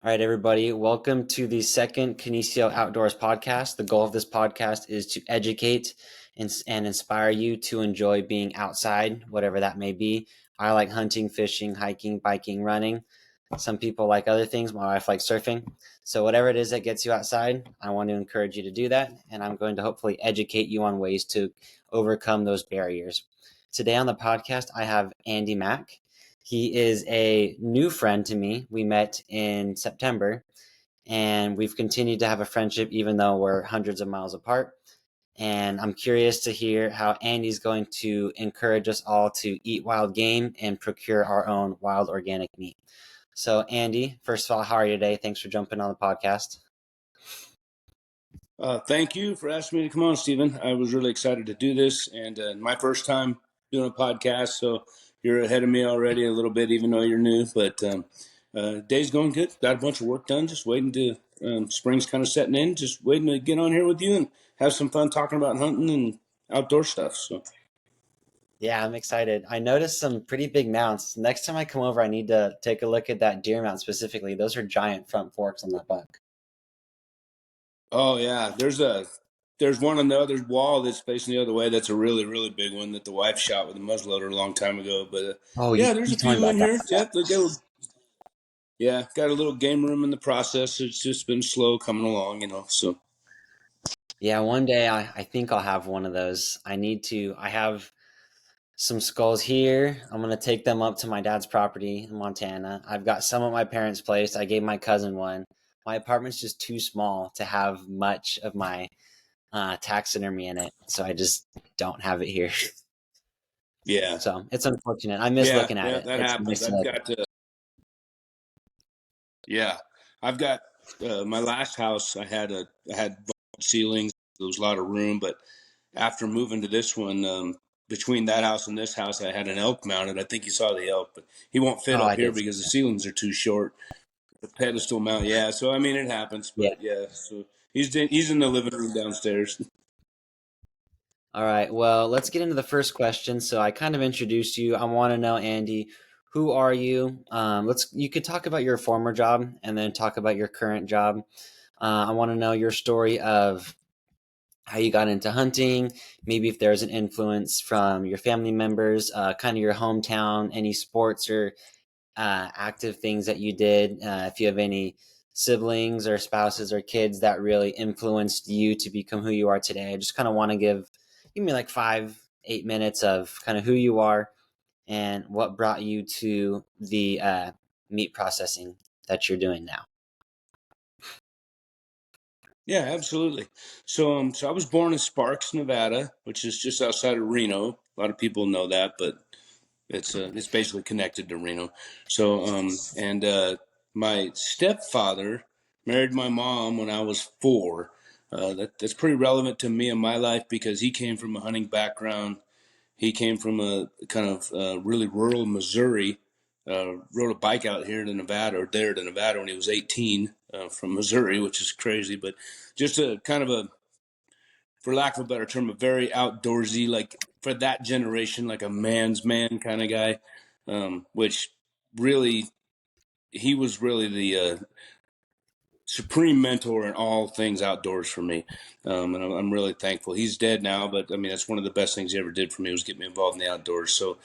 All right, everybody, welcome to the second Kinesiooutdoors podcast. The goal of this podcast is to educate and inspire you to enjoy being outside, whatever that may be. I like hunting, fishing, hiking, biking, running. Some people like other things. My wife likes surfing. So, whatever it is that gets you outside, I want to encourage you to do that. And I'm going to hopefully educate you on ways to overcome those barriers. Today on the podcast, I have Andy Mack. He is a new friend to me. We met in September, and we've continued to have a friendship even though we're hundreds of miles apart. And I'm curious to hear how Andy's going to encourage us all to eat wild game and procure our own wild organic meat. So, Andy, first of all, how are you today? Thanks for jumping on the podcast. Thank you for asking me to come on, Stephen. I was really excited to do this, and my first time doing a podcast, so you're ahead of me already a little bit, even though you're new. But day's going good. Got a bunch of work done. Just waiting to spring's kind of setting in. Just waiting to get on here with you and have some fun talking about hunting and outdoor stuff. So. Yeah, I'm excited. I noticed some pretty big mounts. Next time I come over, I need to take a look at that deer mount specifically. Those are giant front forks on that buck. Oh yeah, there's one on the other wall that's facing the other way. That's a really really big one that the wife shot with a muzzleloader a long time ago. But Oh, yeah, there's you a told me few in about that. here. Yeah, yeah, got a little game room in the process. It's just been slow coming along. So. Yeah, one day I think I'll have one of those. I have some skulls here. I'm going to take them up to my dad's property in Montana. I've got some at my parents' place. I gave my cousin one. My apartment's just too small to have much of my taxidermy in it, so I just don't have it here. Yeah, So it's unfortunate. I miss yeah, looking at yeah. it. That It's happens. nice to look. I've got my last house. I had vaulted ceilings. There was a lot of room, but after moving to this one, between that house and this house, I had an elk mounted. I think you saw the elk, but he won't fit Oh, up I here did. because the ceilings are too short. The pedestal mount, yeah. So I mean, it happens, Yeah. but yeah. So he's in the living room downstairs. All right. Well, let's get into the first question. So I kind of introduced you. I want to know, Andy, who are you? You could talk about your former job and then talk about your current job. I want to know your story of how you got into hunting, maybe if there's an influence from your family members, kind of your hometown, any sports or active things that you did, if you have any siblings or spouses or kids that really influenced you to become who you are today. I just kind of want to give me like 8 minutes of kind of who you are and what brought you to the meat processing that you're doing now. Yeah, absolutely. So I was born in Sparks, Nevada, which is just outside of Reno. A lot of people know that, but it's basically connected to Reno. And my stepfather married my mom when I was 4. That's pretty relevant to me in my life because he came from a hunting background. He came from a kind of really rural Missouri. Rode a bike out here to Nevada, or there to Nevada, when he was 18 from Missouri, which is crazy. But just a kind of a, for lack of a better term, a very outdoorsy, like for that generation, like a man's man kind of guy, which really, he was really the supreme mentor in all things outdoors for me. And I'm really thankful. He's dead now, but I mean, that's one of the best things he ever did for me, was get me involved in the outdoors. So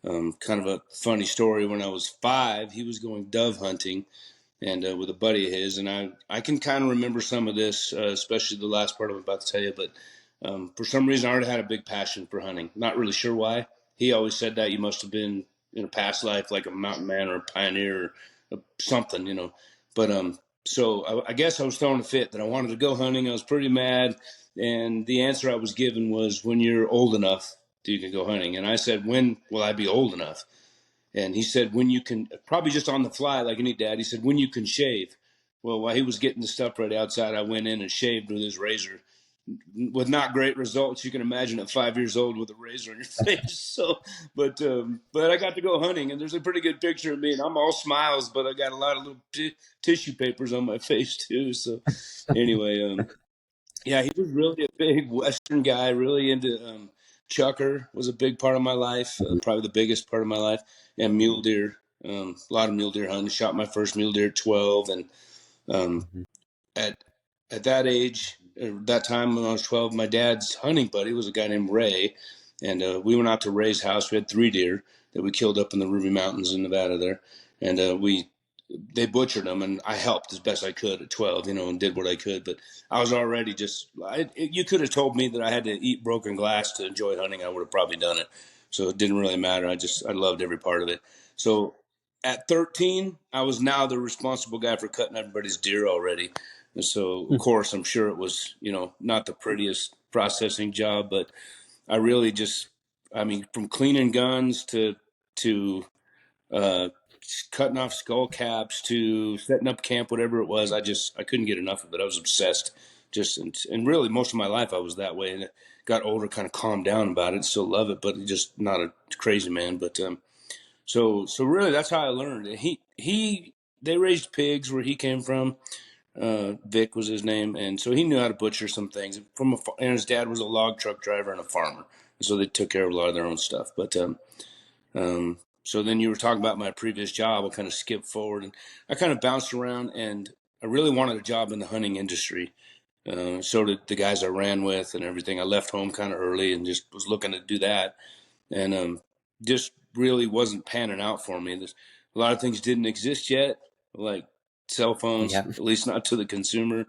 kind of a funny story. When I was 5, he was going dove hunting and with a buddy of his. And I can kind of remember some of this, especially the last part I'm about to tell you. But for some reason, I already had a big passion for hunting. Not really sure why. He always said that you must have been in a past life like a mountain man or a pioneer or something. But so I guess I was throwing a fit that I wanted to go hunting. I was pretty mad. And the answer I was given was, when you're old enough, you can go hunting. And I said, when will I be old enough? And he said, when you can, probably just on the fly, like any dad, he said, when you can shave. Well, while he was getting the stuff right outside, I went in and shaved with his razor with not great results. You can imagine at 5 years old with a razor in your face. But I got to go hunting, and there's a pretty good picture of me, and I'm all smiles, but I got a lot of little tissue papers on my face too. So anyway, yeah, he was really a big Western guy, really into chucker was a big part of my life, probably the biggest part of my life, and mule deer. A lot of mule deer hunting. Shot my first mule deer at 12, and um, Mhm. at at that age, that time when I was 12, my dad's hunting buddy was a guy named Ray, and we went out to Ray's house. We had 3 deer that we killed up in the Ruby Mountains in Nevada there, and they butchered them, and I helped as best I could at 12, and did what I could. But I was already you could have told me that I had to eat broken glass to enjoy hunting. I would have probably done it. So it didn't really matter. I loved every part of it. So at 13, I was now the responsible guy for cutting everybody's deer already. And so, of course, I'm sure it was, not the prettiest processing job, but I really from cleaning guns to uh, cutting off skull caps to setting up camp, whatever it was. I couldn't get enough of it. I was obsessed. And really most of my life I was that way, and got older, kind of calmed down about it. Still love it, but just not a crazy man. But so really that's how I learned. They raised pigs where he came from. Vic was his name, and so he knew how to butcher some things. And his dad was a log truck driver and a farmer, and so they took care of a lot of their own stuff. But so then you were talking about my previous job. I'll kind of skip forward, and I kind of bounced around, and I really wanted a job in the hunting industry. So did the guys I ran with and everything. I left home kind of early and just was looking to do that, and just really wasn't panning out for me. A lot of things didn't exist yet, like cell phones, Yeah. at least not to the consumer.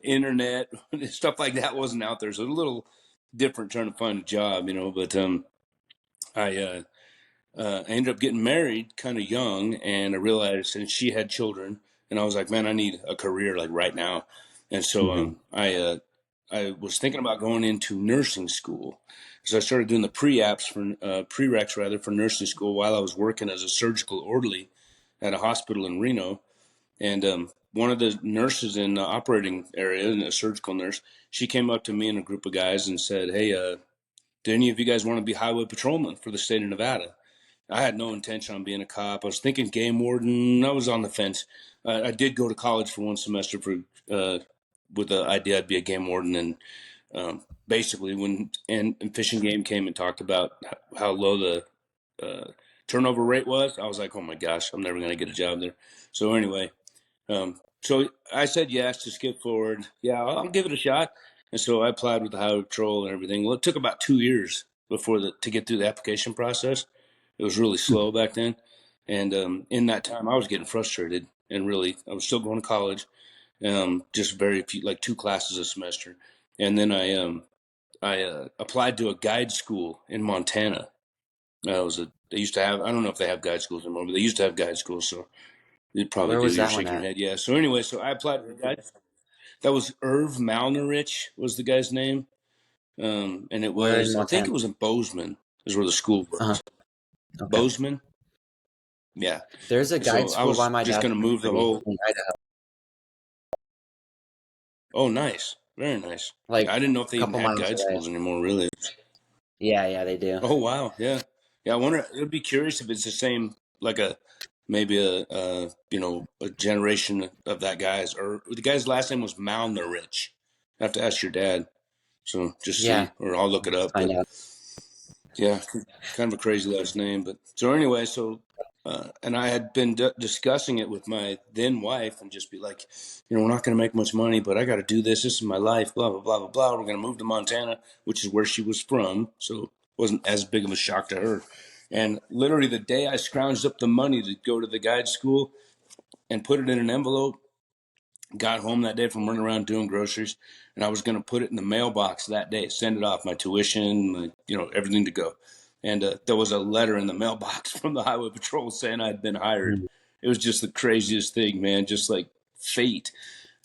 Internet, stuff like that wasn't out there, so it was a little different trying to find a job, But I I ended up getting married kind of young, and I realized, and she had children, and I was like, man, I need a career like right now. And so Mhm. I was thinking about going into nursing school. So I started doing the prereqs rather for nursing school while I was working as a surgical orderly at a hospital in Reno. And one of the nurses in the operating area, a surgical nurse, she came up to me and a group of guys and said, hey, do any of you guys want to be highway patrolmen for the state of Nevada? I had no intention on being a cop. I was thinking game warden. I was on the fence. I did go to college for one semester with the idea I'd be a game warden. And basically, when and Fish and Game came and talked about how low the turnover rate was, I was like, oh my gosh, I'm never going to get a job there. So anyway, so I said yes to skip forward. Yeah, I'll give it a shot. And so I applied with the highway patrol and everything. Well, it took about 2 years to get through the application process. It was really Hmm. slow back then, and in that time, I was getting frustrated. And really, I was still going to college, just very few, like 2 classes a semester. And then I applied to a guide school in Montana. They used to have, I don't know if they have guide schools anymore, but they used to have guide schools. So you probably Where do. was You're that one shaking your at? head. Yeah. So anyway, so I applied for a guide. That was Irv Malnerich was the guy's name. And it Where in was, I think it Montana? was in Bozeman is where the school Uh-huh. was. Okay. Bozeman. Yeah. There's a guide So I school by was my just dad's going to move the property whole, in Idaho, oh, nice. Very nice. like I didn't know if they a even couple had miles guide away. schools anymore, really. Yeah, yeah, they do. Oh, wow. Yeah. Yeah. I wonder, it would be curious if it's the same, like maybe a generation of that guy's, or the guy's last name was Malnerich. I have to ask your dad. So just Yeah, see, or I'll look it let's up. find But out. yeah, kind of a crazy last name. But so anyway, and I had been discussing it with my then wife, and just be like, we're not going to make much money, but I got to do this. This is my life. Blah blah blah blah blah. We're going to move to Montana, which is where she was from, so it wasn't as big of a shock to her. And literally the day I scrounged up the money to go to the guide school and put it in an envelope, got home that day from running around doing groceries, and I was going to put it in the mailbox that day, send it off, my tuition, everything to go. And there was a letter in the mailbox from the highway patrol saying I'd been hired. Mhm. It was just the craziest thing, man, just like fate.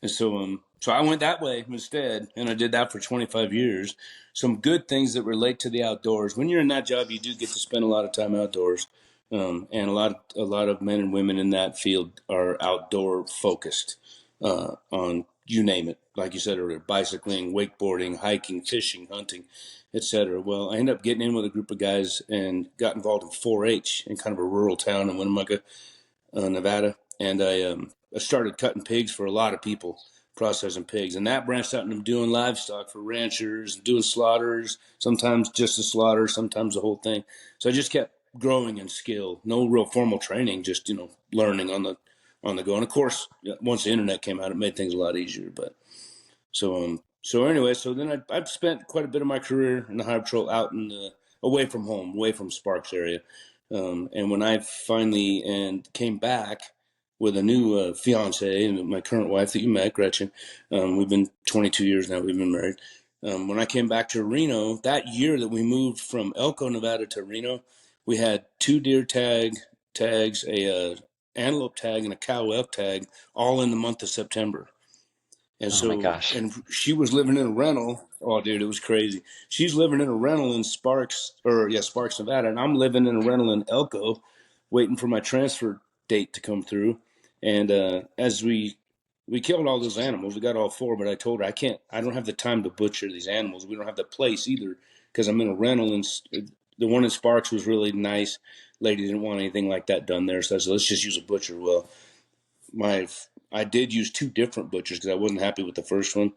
And so I went that way instead, and I did that for 25 years. Some good things that relate to the outdoors. When you're in that job, you do get to spend a lot of time outdoors, and a lot of men and women in that field are outdoor focused on you name it. Like you said earlier, bicycling, wakeboarding, hiking, fishing, hunting, etc. Well, I ended up getting in with a group of guys and got involved in 4-H in kind of a rural town in Winnemucca, Nevada, and I started cutting pigs for a lot of people, processing pigs, and that branched out into doing livestock for ranchers, doing slaughters, sometimes just a slaughter, sometimes the whole thing. So I just kept growing in skill. No real formal training, just learning on the go. And of course, once the internet came out, it made things a lot easier. But so anyway, so then I've spent quite a bit of my career in the Highway Patrol out in the away from home, away from Sparks area. And when I finally came back with a new fiance, and my current wife that you met, Gretchen, we've been 22 years now. We've been married. When I came back to Reno, that year that we moved from Elko, Nevada to Reno, we had 2 deer tags, a antelope tag, and a cow elk tag, all in the month of September. And Oh my so, gosh. and she was living in a rental. Oh, dude, it was crazy. She's living in a rental in Sparks, Nevada, and I'm living in a rental in Elko, waiting for my transfer date to come through. And as we killed all those animals, we got all 4, but I told her I don't have the time to butcher these animals. We don't have the place either because I'm in a rental, and the one in Sparks was really nice. Lady didn't want anything like that done there, so I said, let's just use a butcher. Well, I did use 2 different butchers because I wasn't happy with the first one,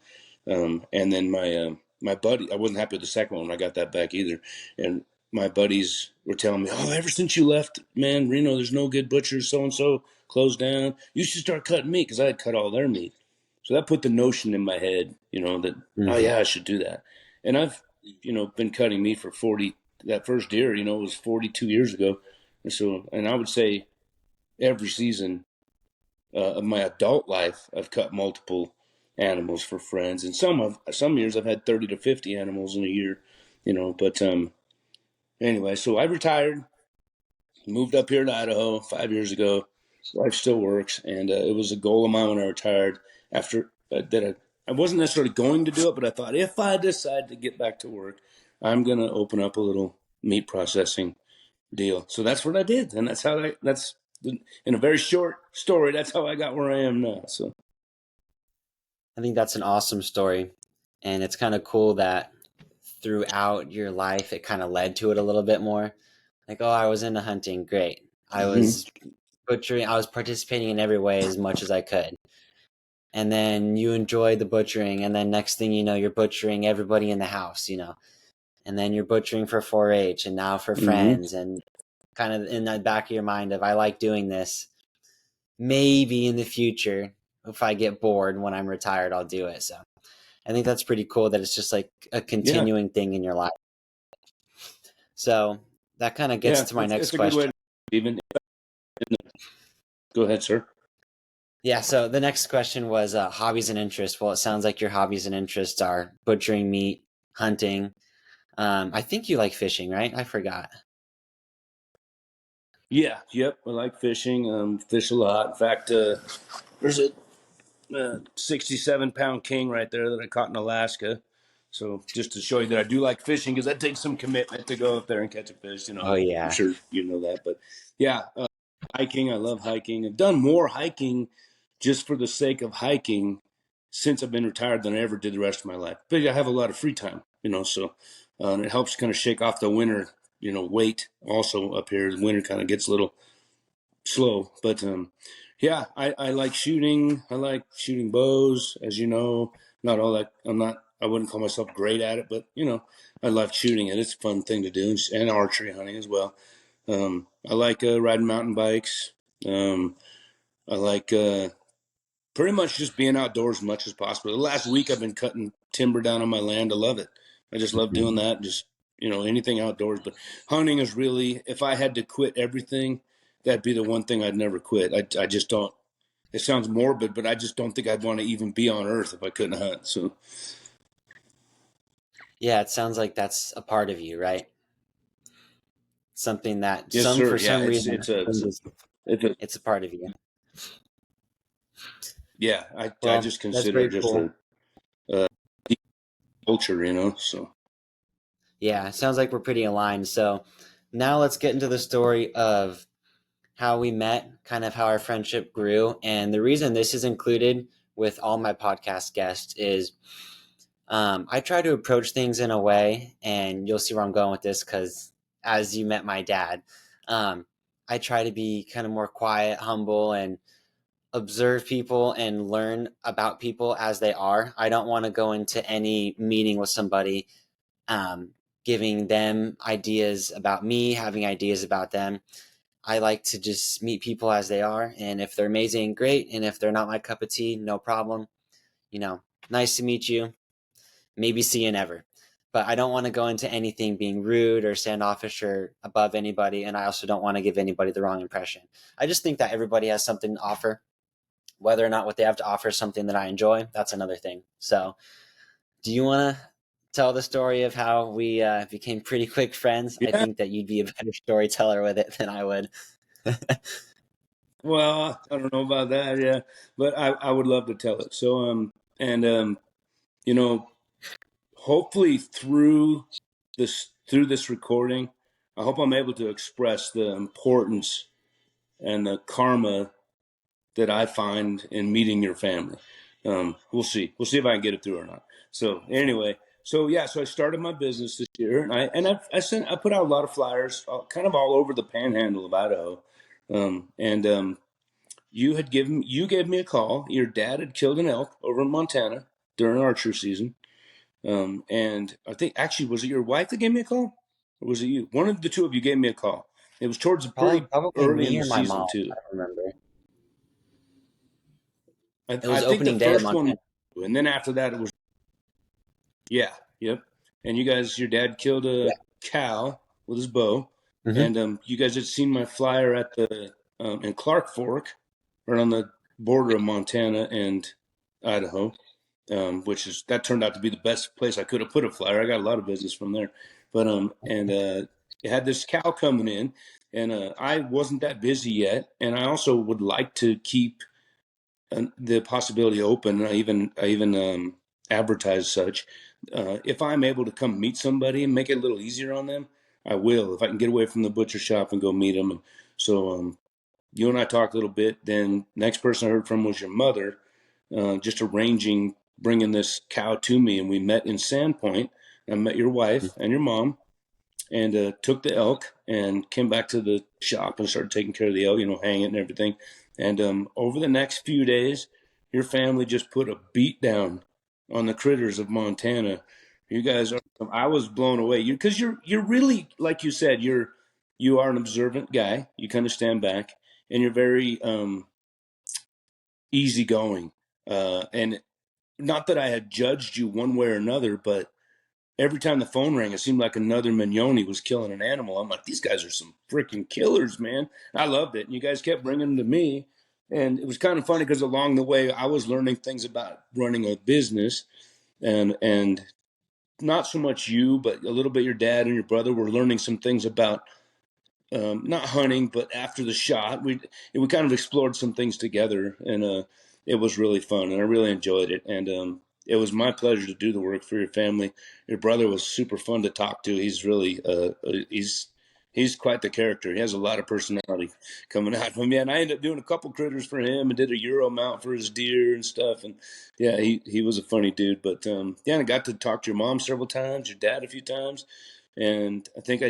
and then my buddy, I wasn't happy with the second one when I got that back either. And my buddies were telling me, "Oh, ever since you left, man, Reno, there's no good butchers. So and so closed down. You should start cutting meat," because I had cut all their meat. So that put the notion in my head, that oh Mm-hmm. yeah, I should do that. And I've been cutting meat for 40. That first deer, was 42 years ago, and I would say every season of my adult life, I've cut multiple animals for friends, and some years I've had 30 to 50 animals in a year, But anyway, so I retired, moved up here to Idaho 5 years ago. Life still works, and it was a goal of mine when I retired. After that, I wasn't necessarily going to do it, but I thought if I decide to get back to work, I'm gonna open up a little meat processing deal. So that's what I did, and that's in a very short story. That's how I got where I am now. So. I think that's an awesome story. And it's kind of cool that throughout your life, it kind of led to it a little bit more. Like, oh, I was into hunting. Great. I Mm-hmm. was butchering. I was participating in every way as much as I could. And then you enjoy the butchering. And then next thing you know, you're butchering everybody in the house. And then you're butchering for 4-H and now for Mm-hmm. friends. And kind of in the back of your mind of, I like doing this. Maybe in the future, if I get bored when I'm retired, I'll do it. So I think that's pretty cool that it's just like a Yeah, continuing thing in your life. So that kind of gets yeah, to my it's next a good way question. to even. Go ahead, sir. Yeah, so the next question was hobbies and interests. Well, it sounds like your hobbies and interests are butchering meat, hunting. I think you like fishing, right? I forgot. Yeah, yep. I like fishing. Fish a lot. In fact, there's a 67-pound king right there that I caught in Alaska. So just to show you that I do like fishing, because that takes some commitment to go up there and catch a fish. Oh I'm yeah. sure you know that, but yeah, hiking. I love hiking. I've done more hiking just for the sake of hiking since I've been retired than I ever did the rest of my life. But I have a lot of free time, so and it helps kind of shake off the winter, weight. Also up here, the winter kind of gets a little slow, but yeah, I like shooting. I like shooting bows, as you know. Not all that. I wouldn't call myself great at it, but I love shooting it. It's a fun thing to do, and archery hunting as well. I like riding mountain bikes. I like pretty much just being outdoors as much as possible. The last week I've been cutting timber down on my land. I love it. I just love doing Mhm. that. Just anything outdoors. But hunting is really, if I had to quit everything, that'd be the one thing I'd never quit. I just don't. It sounds morbid, but I just don't think I'd want to even be on Earth if I couldn't hunt. So Yeah, it sounds like that's a part of you, right? Something that yes, sir. for Yeah, some it's reason it's a it's a it's a part of you. yeah. I Well, just that's consider it very just cool. a deep culture, So Yeah, sounds like we're pretty aligned. So now let's get into the story of how we met, kind of how our friendship grew. And the reason this is included with all my podcast guests is I try to approach things in a way, and you'll see where I'm going with this because as you met my dad, um, I try to be kind of more quiet, humble, and observe people and learn about people as they are. I don't want to go into any meeting with somebody, um, giving them ideas about me, having ideas about them. I like to just meet people as they are. And if they're amazing, great. And if they're not my cup of tea, no problem. You know, nice to meet you. Maybe see you never. But I don't want to go into anything being rude or standoffish or above anybody. And I also don't want to give anybody the wrong impression. I just think that everybody has something to offer. Whether or not what they have to offer is something that I enjoy, that's another thing. So, do you want to tell the story of how we became pretty quick friends? I Yeah. think that you'd be a better storyteller with it than I would. Well, I don't know about that. Yeah, but I would love to tell it. So and you know, hopefully through this recording, I hope I'm able to express the importance and the karma that I find in meeting your family. We'll see. We'll see if I can get it through or not. So anyway, so yeah, so I started my business this year, and I put out a lot of flyers, kind of all over the panhandle of Idaho, and you gave me a call. Your dad had killed an elk over in Montana during archery season, and I think actually was it your wife that gave me a call, or was it you? One of the two of you gave me a call. It was towards pretty Probably early in me the or my season mom. too. I don't remember. I, It I was think the opening day of first one, Montana. and then after that it was yeah, yep. And your dad killed Yeah. a cow with his bow, Mm-hmm. and you guys had seen my flyer at the in Clark Fork, right on the border of Montana and Idaho, which is that turned out to be the best place I could have put a flyer. I got a lot of business from there, but and it had this cow coming in, and I wasn't that busy yet, and I also would like to keep the possibility open. I even advertise such. If I'm able to come meet somebody and make it a little easier on them, I will. If I can get away from the butcher shop and go meet them. And so you and I talked a little bit. Then next person I heard from was your mother, just arranging bringing this cow to me, and we met in Sandpoint. I met your wife and your mom, and took the elk and came back to the shop and started taking care of the elk, hang it and everything. And over the next few days, your family just put a beat down on the critters of Montana. You guys are. I was blown away. Because you're really, like you said, you are an observant guy. You kind of stand back, and you're very easygoing. And not that I had judged you one way or another, but every time the phone rang, it seemed like another Mignone was killing an animal. I'm like, these guys are some freaking killers, man. I loved it. And you guys kept bringing them to me. And it was kind of funny because along the way, I was learning things about running a business, and not so much you, but a little bit your dad and your brother were learning some things about not hunting, but after the shot, we kind of explored some things together, and it was really fun, and I really enjoyed it. And it was my pleasure to do the work for your family. Your brother was super fun to talk to. He's really he's quite the character. He has a lot of personality coming out of him. Yeah, and I ended up doing a couple critters for him and did a Euro mount for his deer and stuff. And yeah, he was a funny dude. But yeah, and I got to talk to your mom several times, your dad a few times, and I think I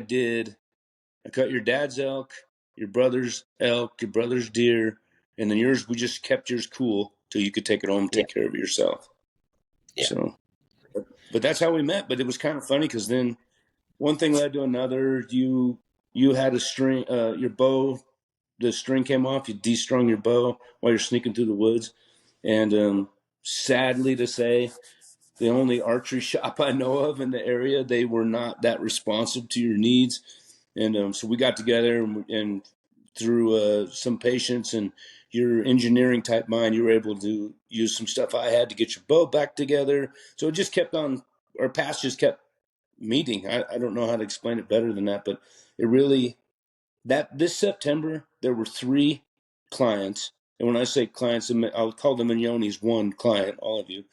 cut your dad's elk, your brother's elk, your brother's deer, and then yours. We just kept yours cool till you could take it home and Yeah. take care of it yourself. Yeah. So, but that's how we met. But it was kind of funny because then one thing led to another. You had a string, your bow. The string came off. You destrung your bow while you're sneaking through the woods, and sadly to say, the only archery shop I know of in the area, they were not that responsive to your needs. And so we got together, and through some patience and your engineering type mind, you were able to use some stuff I had to get your boat back together. So it just kept on, our paths just kept meeting. I don't know how to explain it better than that, but it really, that this September, there were 3 clients. And when I say clients, I'll call them Mignones one client, all of you,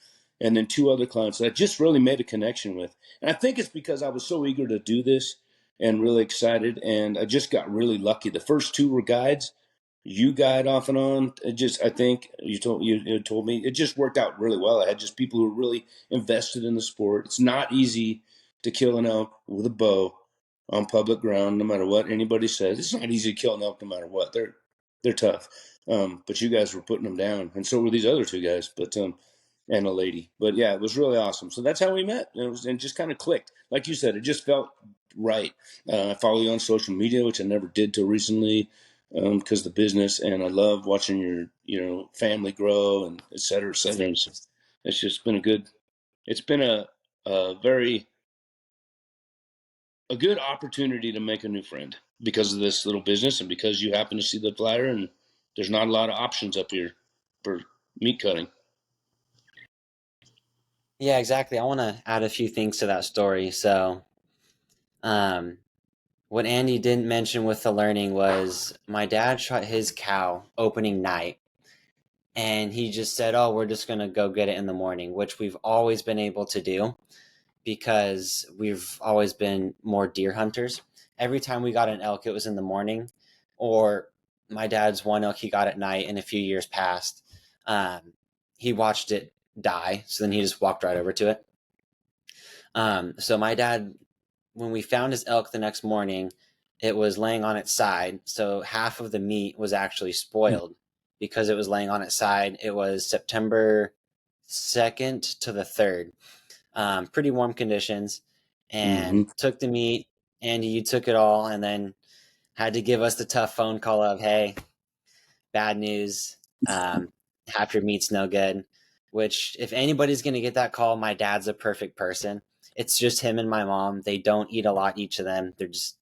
and then 2 other clients that I just really made a connection with. And I think it's because I was so eager to do this and really excited. And I just got really lucky. The first 2 were guides. You guide off and on. I think you told me it just worked out really well. I had just people who were really invested in the sport. It's not easy to kill an elk with a bow on public ground, no matter what anybody says. It's not easy to kill an elk, no matter what. They're tough. But you guys were putting them down, and so were these other 2 guys. But and a lady. But yeah, it was really awesome. So that's how we met, and it just kind of clicked. Like you said, it just felt right. I follow you on social media, which I never did till recently, because the business, and I love watching your family grow and et cetera, et cetera. It's just been it's been a very a good opportunity to make a new friend because of this little business and because you happen to see the flyer and there's not a lot of options up here for meat cutting. Yeah, exactly. I want to add a few things to that story. So, um, what Andy didn't mention with the learning was my dad shot his cow opening night, and he just said, "Oh, we're just gonna go get it in the morning," which we've always been able to do because we've always been more deer hunters. Every time we got an elk, it was in the morning, or my dad's one elk he got at night, and a few years past, um, he watched it die, so then he just walked right over to it. So my dad, when we found his elk the next morning, it was laying on its side. So half of the meat was actually spoiled because it was laying on its side. It was September 2nd to the 3rd. Pretty warm conditions, Mm-hmm. and took the meat. Andy, you took it all, and then had to give us the tough phone call of, hey, bad news. Half your meat's no good. Which, if anybody's going to get that call, my dad's a perfect person. It's just him and my mom. They don't eat a lot, each of them. They're just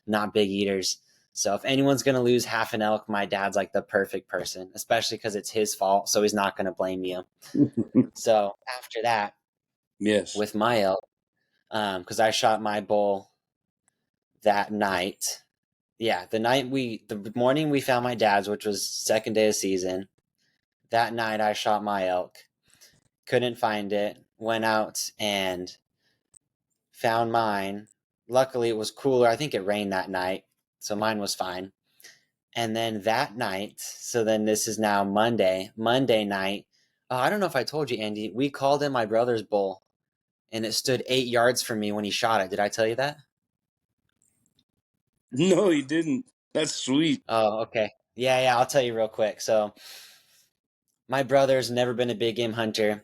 not big eaters. So if anyone's going to lose half an elk, my dad's like the perfect person, especially because it's his fault. So he's not going to blame you. So after that, Yes. with my elk, because I shot my bull that night. Yeah, the morning we found my dad's, which was second day of season. That night I shot my elk, couldn't find it, went out and found mine. Luckily it was cooler. I think it rained that night, so mine was fine. And then that night, so then this is now Monday night. Oh, I don't know if I told you, Andy, we called in my brother's bull and it stood 8 yards from me when he shot it. Did I tell you that? No, he didn't. That's sweet. Oh, okay. Yeah, I'll tell you real quick. So my brother's never been a big game hunter,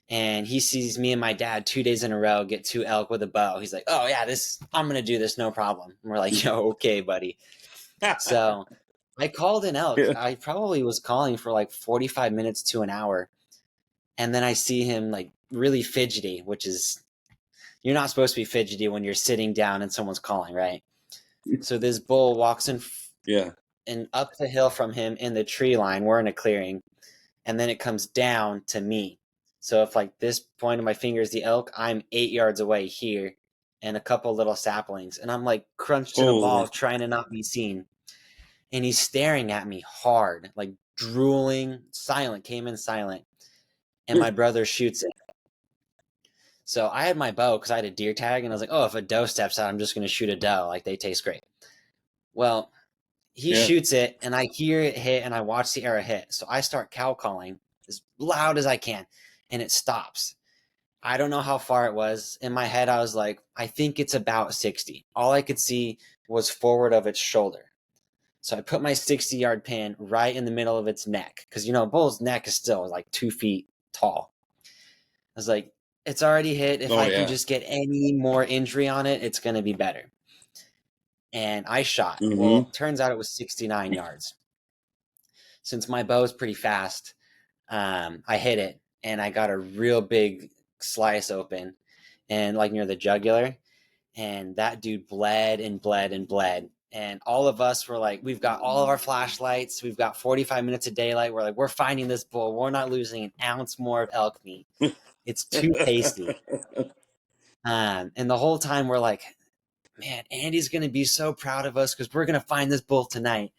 and he sees me and my dad 2 days in a row get two elk with a bow. He's like, "Oh yeah, this I'm gonna do this, no problem." And we're like, "Yo, okay, buddy." So I called an elk. Yeah. I probably was calling for like 45 minutes to an hour, and then I see him like really fidgety, which is you're not supposed to be fidgety when you're sitting down and someone's calling, right? So this bull walks in Yeah. and up the hill from him in the tree line. We're in a clearing, and then it comes down to me. So if like this point of my finger is the elk, I'm 8 yards away here, and a couple little saplings, and I'm like crunched in a ball Holy. trying to not be seen. And he's staring at me hard, like drooling, silent, came in silent. And my brother shoots it. So I had my bow because I had a deer tag, and I was like, oh, if a doe steps out, I'm just going to shoot a doe. Like they taste great. Well, he Yeah. shoots it, and I hear it hit, and I watch the arrow hit. So I start cow calling as loud as I can, and it stops. I don't know how far it was. In my head, I was like, I think it's about 60. All I could see was forward of its shoulder. So I put my 60-yard pin right in the middle of its neck because, a bull's neck is still like 2 feet tall. I was like, it's already hit. If Oh I can yeah. just get any more injury on it, it's going to be better. And I shot. Mm-hmm. Well, turns out it was 69 yards. Since my bow is pretty fast, I hit it and I got a real big slice open and like near the jugular. And that dude bled and bled and bled. And all of us were like, we've got all of our flashlights. We've got 45 minutes of daylight. We're like, we're finding this bull. We're not losing an ounce more of elk meat. It's too tasty. And the whole time we're like, man, Andy's going to be so proud of us because we're going to find this bull tonight.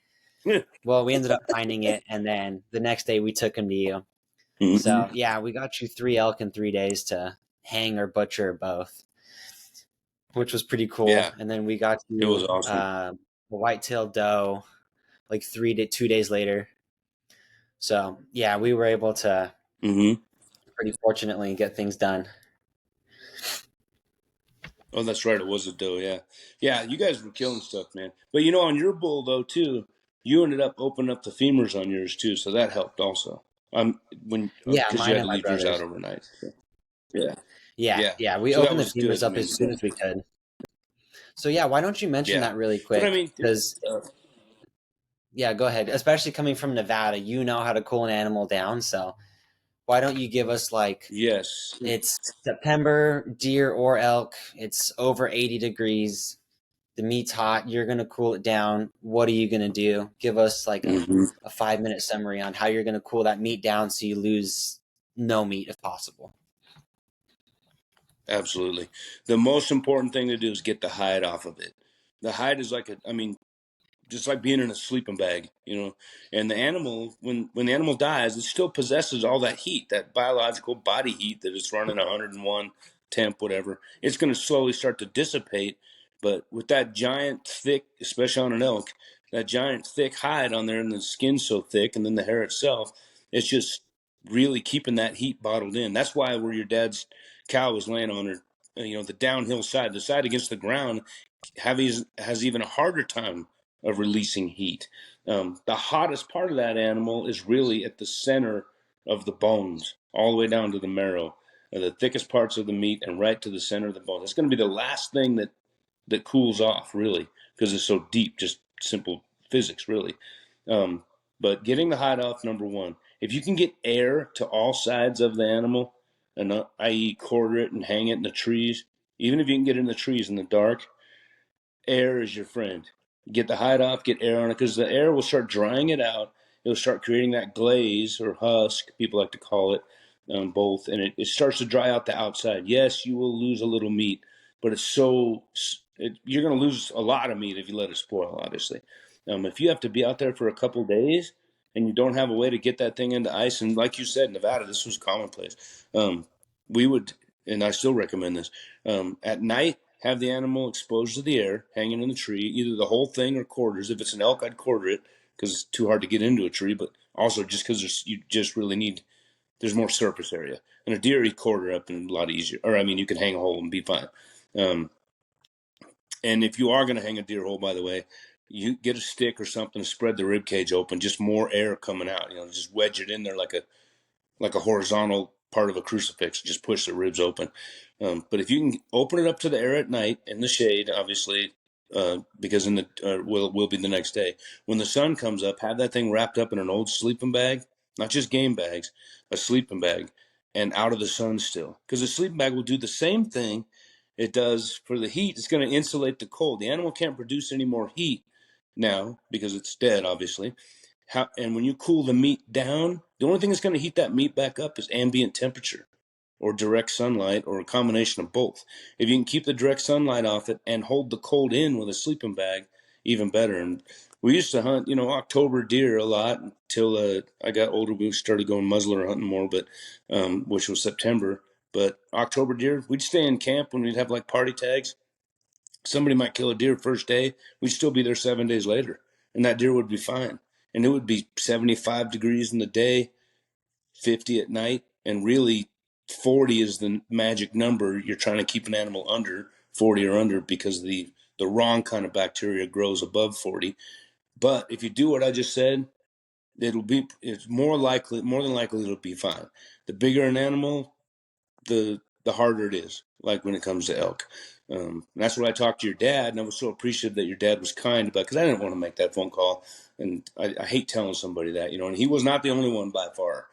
Well, we ended up finding it. And then the next day we took him to you. So, Mm-hmm. yeah, we got you 3 elk in 3 days to hang or butcher or both, which was pretty cool. Yeah. And then we got It was you awesome. a white-tailed doe like 2 days later. So, yeah, we were able to Mm-hmm. pretty fortunately get things done. Oh, that's right. It was a doe. Yeah. Yeah. You guys were killing stuff, man. But on your bull though too, you ended up opening up the femurs on yours too, so that helped also. When Yeah, because you mine had and to my leave yours out brothers. overnight. So, yeah, Yeah, yeah. yeah. We So that opened the was good. femurs I up mean, as soon as we could. So yeah, why don't you mention yeah. that really But I quick? mean, Because uh, yeah, go ahead. Especially coming from Nevada, you know how to cool an animal down. So why don't you give us like yes. it's September, deer or elk, it's over 80 degrees, the meat's hot, you're gonna cool it down. What are you gonna do? Give us like Hmm. a 5 minute summary on how you're gonna cool that meat down so you lose no meat if possible. Absolutely. The most important thing to do is get the hide off of it. The hide is like I mean, just like being in a sleeping bag, and the animal, when the animal dies, it still possesses all that heat, that biological body heat that is running 101 temp, whatever. It's going to slowly start to dissipate. But with that giant thick, especially on an elk, that giant thick hide on there, and the skin's so thick, and then the hair itself, it's just really keeping that heat bottled in. That's why where your dad's cow was laying on her, the downhill side, the side against the ground, has even a harder time of releasing heat. The hottest part of that animal is really at the center of the bones, all the way down to the marrow, the thickest parts of the meat, and right to the center of the bones. It's going to be the last thing that cools off, really, because it's so deep. Just simple physics, really. Um, but getting the hide off, number one. If you can get air to all sides of the animal, and i.e., quarter it and hang it in the trees, even if you can get in the trees in the dark, air is your friend. Get the hide off, get air on it, because the air will start drying it out. It'll start creating that glaze or husk, people like to call it, both, and it starts to dry out the outside. Yes, you will lose a little meat, but you're going to lose a lot of meat if you let it spoil, obviously. If you have to be out there for a couple days and you don't have a way to get that thing into ice, and like you said, Nevada, this was commonplace. Um, we would, and I still recommend this, at night, have the animal exposed to the air, hanging in the tree, either the whole thing or quarters. If it's an elk, I'd quarter it because it's too hard to get into a tree, but also just because you just really need, there's more surface area. And a deer, you quarter up and a lot easier. Or, I mean, you can hang a hole and be fine. Um, and if you are going to hang a deer hole, by the way, you get a stick or something to spread the rib cage open, just more air coming out. Just wedge it in there like a horizontal part of a crucifix, just push the ribs open. But if you can open it up to the air at night in the shade, obviously, because in the will be the next day when the sun comes up, have that thing wrapped up in an old sleeping bag, not just game bags, a sleeping bag, and out of the sun still, because the sleeping bag will do the same thing it does for the heat. It's going to insulate the cold. The animal can't produce any more heat now because it's dead, obviously. And when you cool the meat down, the only thing that's going to heat that meat back up is ambient temperature or direct sunlight or a combination of both. If you can keep the direct sunlight off it and hold the cold in with a sleeping bag, even better. And we used to hunt, October deer a lot until I got older. We started going muzzler hunting more, but which was September. But October deer, we'd stay in camp when we'd have like party tags. Somebody might kill a deer first day, we'd still be there 7 days later, and that deer would be fine. And it would be 75 degrees in the day, 50 at night, and really 40 is the magic number. You're trying to keep an animal under 40 or under because the wrong kind of bacteria grows above 40. But if you do what I just said, it's more than likely it'll be fine. The bigger an animal, the harder it is, like when it comes to elk. That's what I talked to your dad, and I was so appreciative that your dad was kind about, because I didn't want to make that phone call, and I hate telling somebody that, and he was not the only one by far.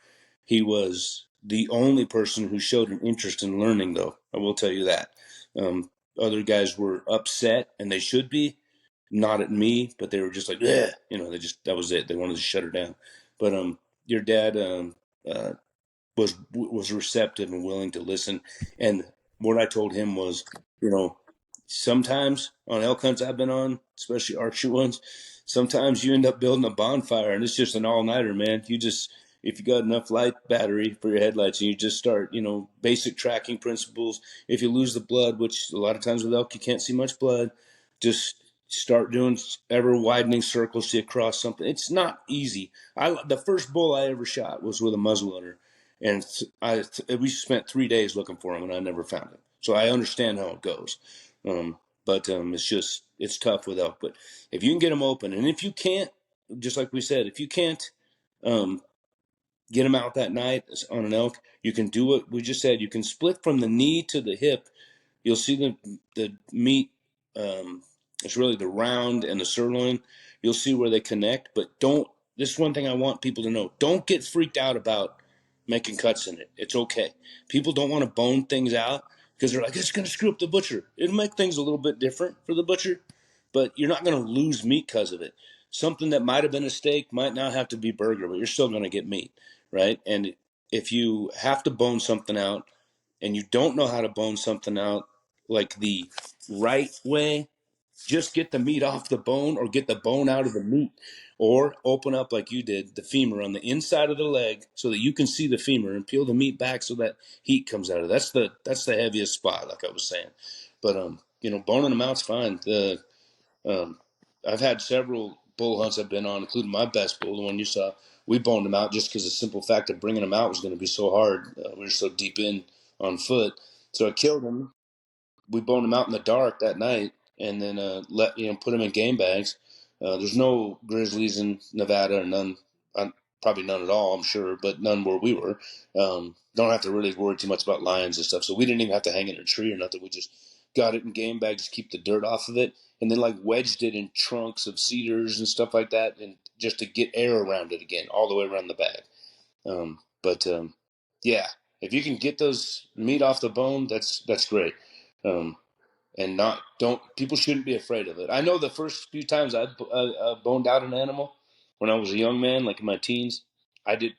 He was the only person who showed an interest in learning, though. I will tell you that. Other guys were upset, and they should be, not at me, but they were just like, yeah, that was it. They wanted to shut her down. But your dad uh, was receptive and willing to listen. And what I told him was, sometimes on elk hunts I've been on, especially archery ones, sometimes you end up building a bonfire and it's just an all nighter, man. If you got enough light battery for your headlights and you just start, basic tracking principles. If you lose the blood, which a lot of times with elk you can't see much blood, just start doing ever widening circles to cross something. It's not easy. The first bull I ever shot was with a muzzleloader, and we spent 3 days looking for him, and I never found him. So I understand how it goes, but it's tough with elk. But if you can get them open, and if you can't, just like we said, if you can't, um, get them out that night on an elk. You can do what we just said. You can split from the knee to the hip. You'll see the meat. It's really the round and the sirloin. You'll see where they connect, but don't. This is one thing I want people to know. Don't get freaked out about making cuts in it. It's okay. People don't want to bone things out because they're like, it's going to screw up the butcher. It'll make things a little bit different for the butcher, but you're not going to lose meat because of it. Something that might have been a steak might not have to be burger, but you're still going to get meat, right? And if you have to bone something out and you don't know how to bone something out like the right way, just get the meat off the bone or get the bone out of the meat, or open up like you did the femur on the inside of the leg so that you can see the femur and peel the meat back so that heat comes out of it. That's the heaviest spot, like I was saying. But boning them out's fine. Um, I've had several bull hunts I've been on, including my best bull, the one you saw. We boned them out just because the simple fact of bringing them out was going to be so hard. We were so deep in on foot, so I killed them. We boned them out in the dark that night, and then put them in game bags. There's no grizzlies in Nevada, or none, probably none at all, I'm sure, but none where we were. Don't have to really worry too much about lions and stuff. So we didn't even have to hang it in a tree or nothing. We just got it in game bags to keep the dirt off of it, and then like wedged it in trunks of cedars and stuff like that, and just to get air around it again, all the way around the bag. But yeah, if you can get those meat off the bone, that's great. Um, and not don't people shouldn't be afraid of it. I know the first few times I boned out an animal when I was a young man, like in my teens, I did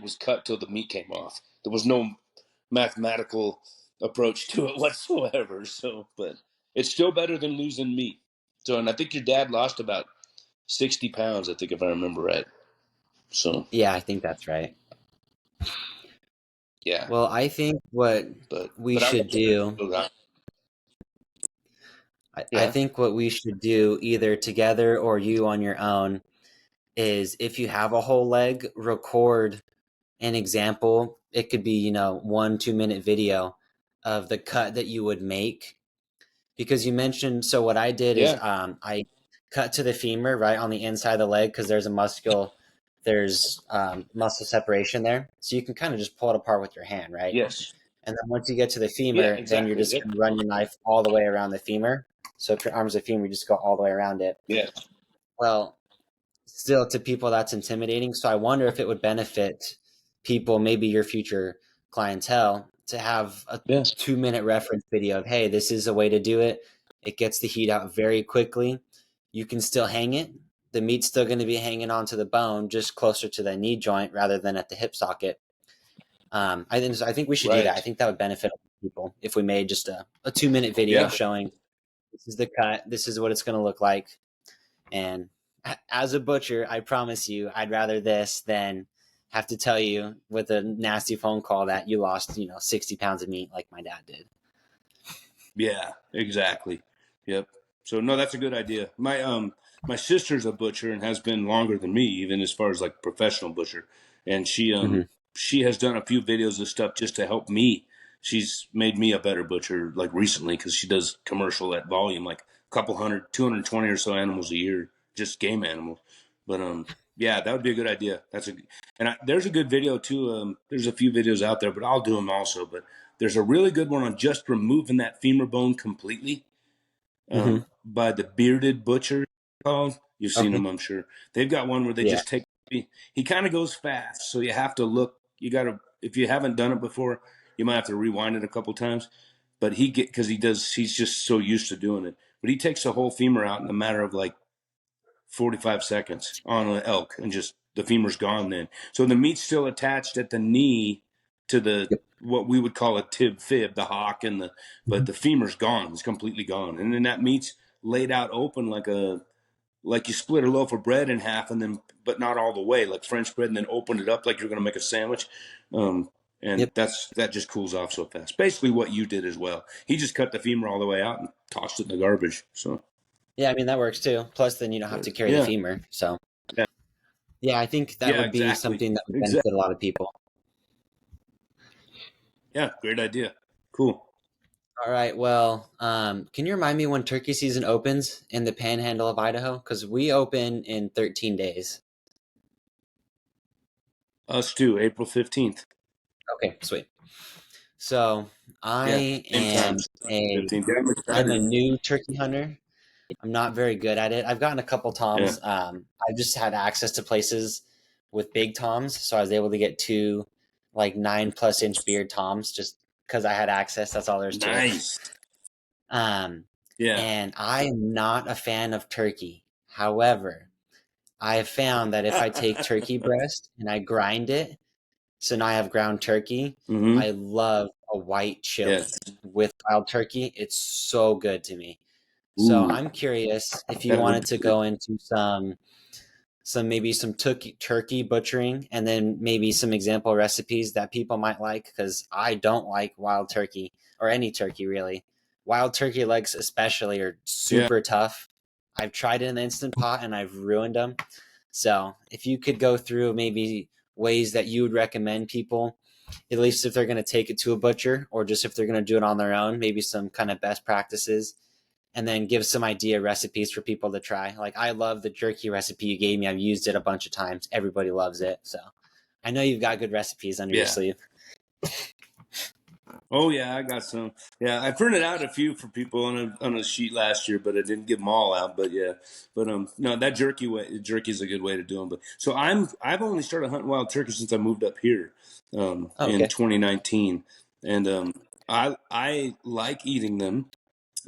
was cut till the meat came off. There was no mathematical approach to it whatsoever. So, but it's still better than losing meat. So, and I think your dad lost about 60 pounds, I think, if I remember right. So, Yeah, I think that's right. yeah, Well, I think what we but I should do, love I yeah, think what we should do either together or you on your own is if you have a whole leg, record an example. It could be, 1-2 minute video of the cut that you would make. Because you mentioned, so what I did is yeah, I cut to the femur right on the inside of the leg because there's muscle separation there. So you can kind of just pull it apart with your hand, right? yes, And then once you get to the yeah, femur, then you're exactly, just yep, going to run your knife all the way around the femur. So if your arm's a femur, you just go all the way around it. yeah, Well, still to people that's intimidating. So I wonder if it would benefit people, maybe your future clientele, to have a yes, 2 minute reference video of, hey, this is a way to do it. It gets the heat out very quickly. You can still hang it. The meat's still going to be hanging onto the bone, just closer to the knee joint rather than at the hip socket. I think we should do that. I right, think that would benefit people if we made just a 2 minute video yeah. showing this is the cut, this is what it's going to look like. And as a butcher, I promise you, I'd rather this than have to tell you with a nasty phone call that you lost, 60 pounds of meat like my dad did. Yeah, exactly. Yep. So no, that's a good idea. My sister's a butcher and has been longer than me, even as far as like professional butcher. And Mm-hmm. she has done a few videos of stuff just to help me. She's made me a better butcher like recently because she does commercial at volume, like a couple hundred, 220 or so animals a year, just game animals. But yeah, that would be a good idea. There's a good video too. There's a few videos out there, but I'll do them also. But there's a really good one on just removing that femur bone completely, Mm-hmm. by the Bearded Butcher called. You've seen Okay. them, I'm sure. They've got one where they Yeah. just take. He kind of goes fast, so you have to look. You got to, if you haven't done it before, you might have to rewind it a couple times. But because he does, he's just so used to doing it. But he takes the whole femur out in a matter of like 45 seconds on an elk, and just the femur's gone then. So the meat's still attached at the knee to the Yep. what we would call a tib fib, the hock, but Mm-hmm. the femur's gone. It's completely gone. And then that meat's laid out open like you split a loaf of bread in half and then but not all the way, like French bread, and then open it up like you're gonna make a sandwich. And Yep. that just cools off so fast. Basically what you did as well. He just cut the femur all the way out and tossed it in the garbage. So Yeah, I mean that works too. Plus, then you don't have but to carry the yeah. femur. So Yeah. yeah, I think that Yeah, would be exactly. something that would Exactly. benefit a lot of people. Yeah, great idea. Cool. All right. Well, can you remind me when turkey season opens in the Panhandle of Idaho? Because we open in 13 days. Us too, April 15th. Okay, sweet. So Yeah, I same time, am a 15th. Yeah, I'm I'm a excited. new turkey hunter. I'm not very good at it. I've gotten a couple Yeah, toms. I just had access to places with big toms, so I was able to get two like 9+ inch beard toms just because I had access. That's all there is to it. nice. Um, Yeah. and I am not a fan of turkey. However, I have found that if I take turkey breast and I grind it, so now I have ground turkey. Mm-hmm. I love a white chili Yes. with wild turkey. It's so good to me. So Ooh, I'm curious if you that would wanted be to good. go into some turkey butchering and then maybe some example recipes that people might like because I don't like wild turkey or any turkey really. Wild turkey legs especially are Yeah. super tough. I've tried it in the instant pot and I've ruined them. So if you could go through maybe ways that you would recommend people, at least if they're going to take it to a butcher or just if they're going to do it on their own, maybe some kind of best practices and then give some idea recipes for people to try. Like I love the jerky recipe you gave me. I've used it a bunch of times. Everybody loves it. So I know you've got good recipes under your Yeah. sleeve. Oh yeah, I got some. Yeah, I printed out a few for people on a sheet last year, but I didn't give them all out. But yeah, but no, that jerky is a good way to do them. But so I've only started hunting wild turkey since I moved up here, Oh, in okay. 2019, and I like eating them.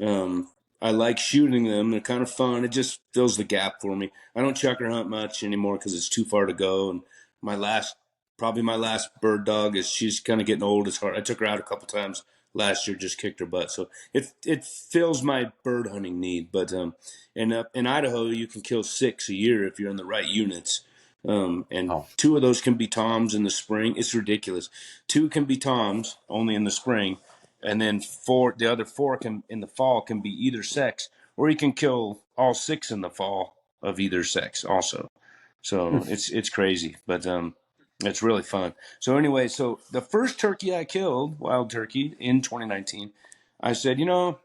Um, I like shooting them. They're kind of fun. It just fills the gap for me. I don't chucker hunt much anymore because it's too far to go. And my last, probably my last bird dog is she's kind of getting old. It's hard. I took her out a couple times last year, just kicked her butt. So it fills my bird hunting need. But and up in Idaho, you can kill 6 a year if you're in the right units. And Oh. 2 of those can be toms in the spring. It's ridiculous. 2 can be toms only in the spring, and then the other 4 can in the fall can be either sex, or you can kill all 6 in the fall of either sex also. So it's crazy, but it's really fun. So anyway, so the first turkey I killed, wild turkey, in 2019, I said, I'm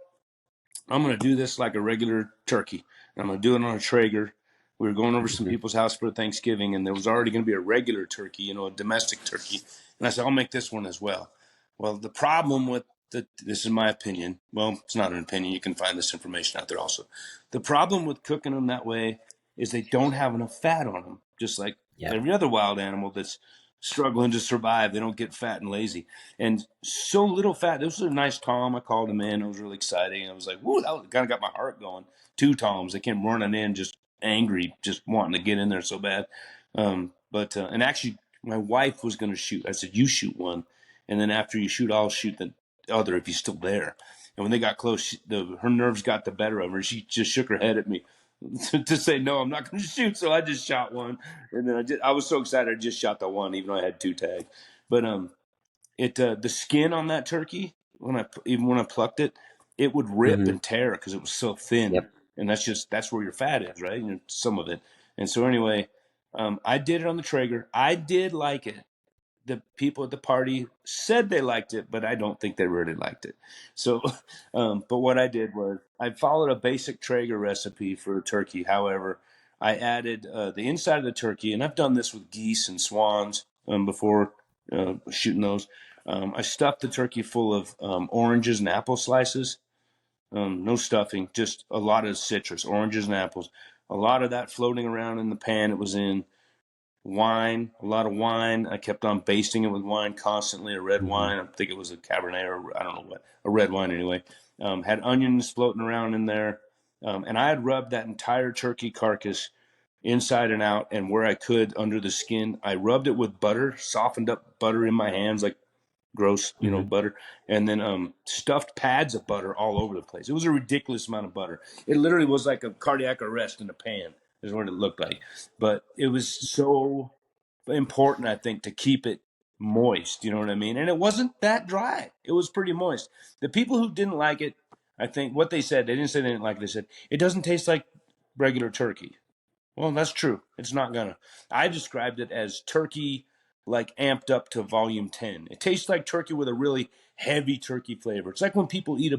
going to do this like a regular turkey. I'm going to do it on a Traeger. We were going over some Mhm. people's house for Thanksgiving, and there was already going to be a regular turkey, a domestic turkey. And I said, I'll make this one as well. Well, the problem with this is my opinion. Well, it's not an opinion. You can find this information out there also. The problem with cooking them that way is they don't have enough fat on them, just like Yep. every other wild animal that's struggling to survive. They don't get fat and lazy, and so little fat. This was a nice tom. I called him in. I was really excited. I was like, "Woo!" That kind of got my heart going. 2 toms. They came running in, just angry, just wanting to get in there so bad. But and actually, my wife was going to shoot. I said, "You shoot one, and then after you shoot, I'll shoot the other if he's still there." And when they got close, her nerves got the better of her. She just shook her head at me to say, "No, I'm not going to shoot." So I just shot one, and then I was so excited I just shot the one, even though I had 2 tags. But it the skin on that turkey, even when I plucked it, it would rip Hmm. and tear because it was so thin, Yep. and that's where your fat is, right? Some of it. And so anyway, I did it on the Traeger. I did like it. The people at the party said they liked it, but I don't think they really liked it. So, but what I did was I followed a basic Traeger recipe for a turkey. However, I added the inside of the turkey, and I've done this with geese and swans before shooting those. I stuffed the turkey full of oranges and apple slices. No stuffing, just a lot of citrus, oranges and apples. A lot of that floating around in the pan it was in. Wine, a lot of wine. I kept on basting it with wine constantly, a red Hmm. wine. I think it was a Cabernet or I don't know what, a red wine anyway. Had onions floating around in there. And I had rubbed that entire turkey carcass inside and out and where I could under the skin. I rubbed it with butter, softened up butter in my hands, like gross, Hmm. butter, and then stuffed pads of butter all over the place. It was a ridiculous amount of butter. It literally was like a cardiac arrest in a pan, is what it looked like. But it was so important, I think, to keep it moist. You know what I mean? And it wasn't that dry. It was pretty moist. The people who didn't like it, I think, what they said, they didn't say they didn't like it. They said it doesn't taste like regular turkey. Well, that's true. It's not gonna. I described it as turkey like amped up to volume 10. It tastes like turkey with a really heavy turkey flavor. It's like when people eat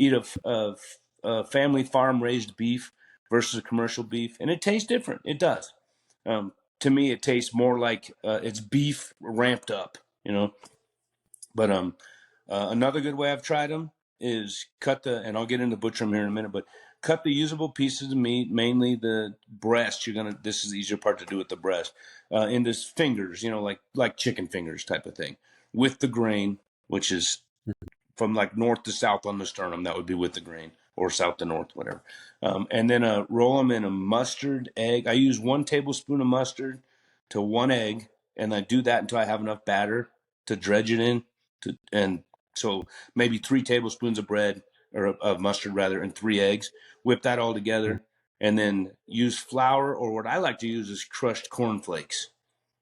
a family farm raised beef versus a commercial beef, and it tastes different. It does. to me, it tastes more like it's beef ramped up, you know. But another good way I've tried them is and I'll get into butcher them here in a minute, but cut the usable pieces of meat, mainly the breast. This is the easier part to do with the breast, into fingers, you know, like chicken fingers type of thing, with the grain, which is from like north to south on the sternum. That would be with the grain, or south to north, whatever. And then roll them in a mustard egg. I use 1 tablespoon of mustard to 1 egg, and I do that until I have enough batter to dredge it in. And so maybe 3 tablespoons of bread, or of mustard rather, and 3 eggs. Whip that all together, and then use flour, or what I like to use is crushed cornflakes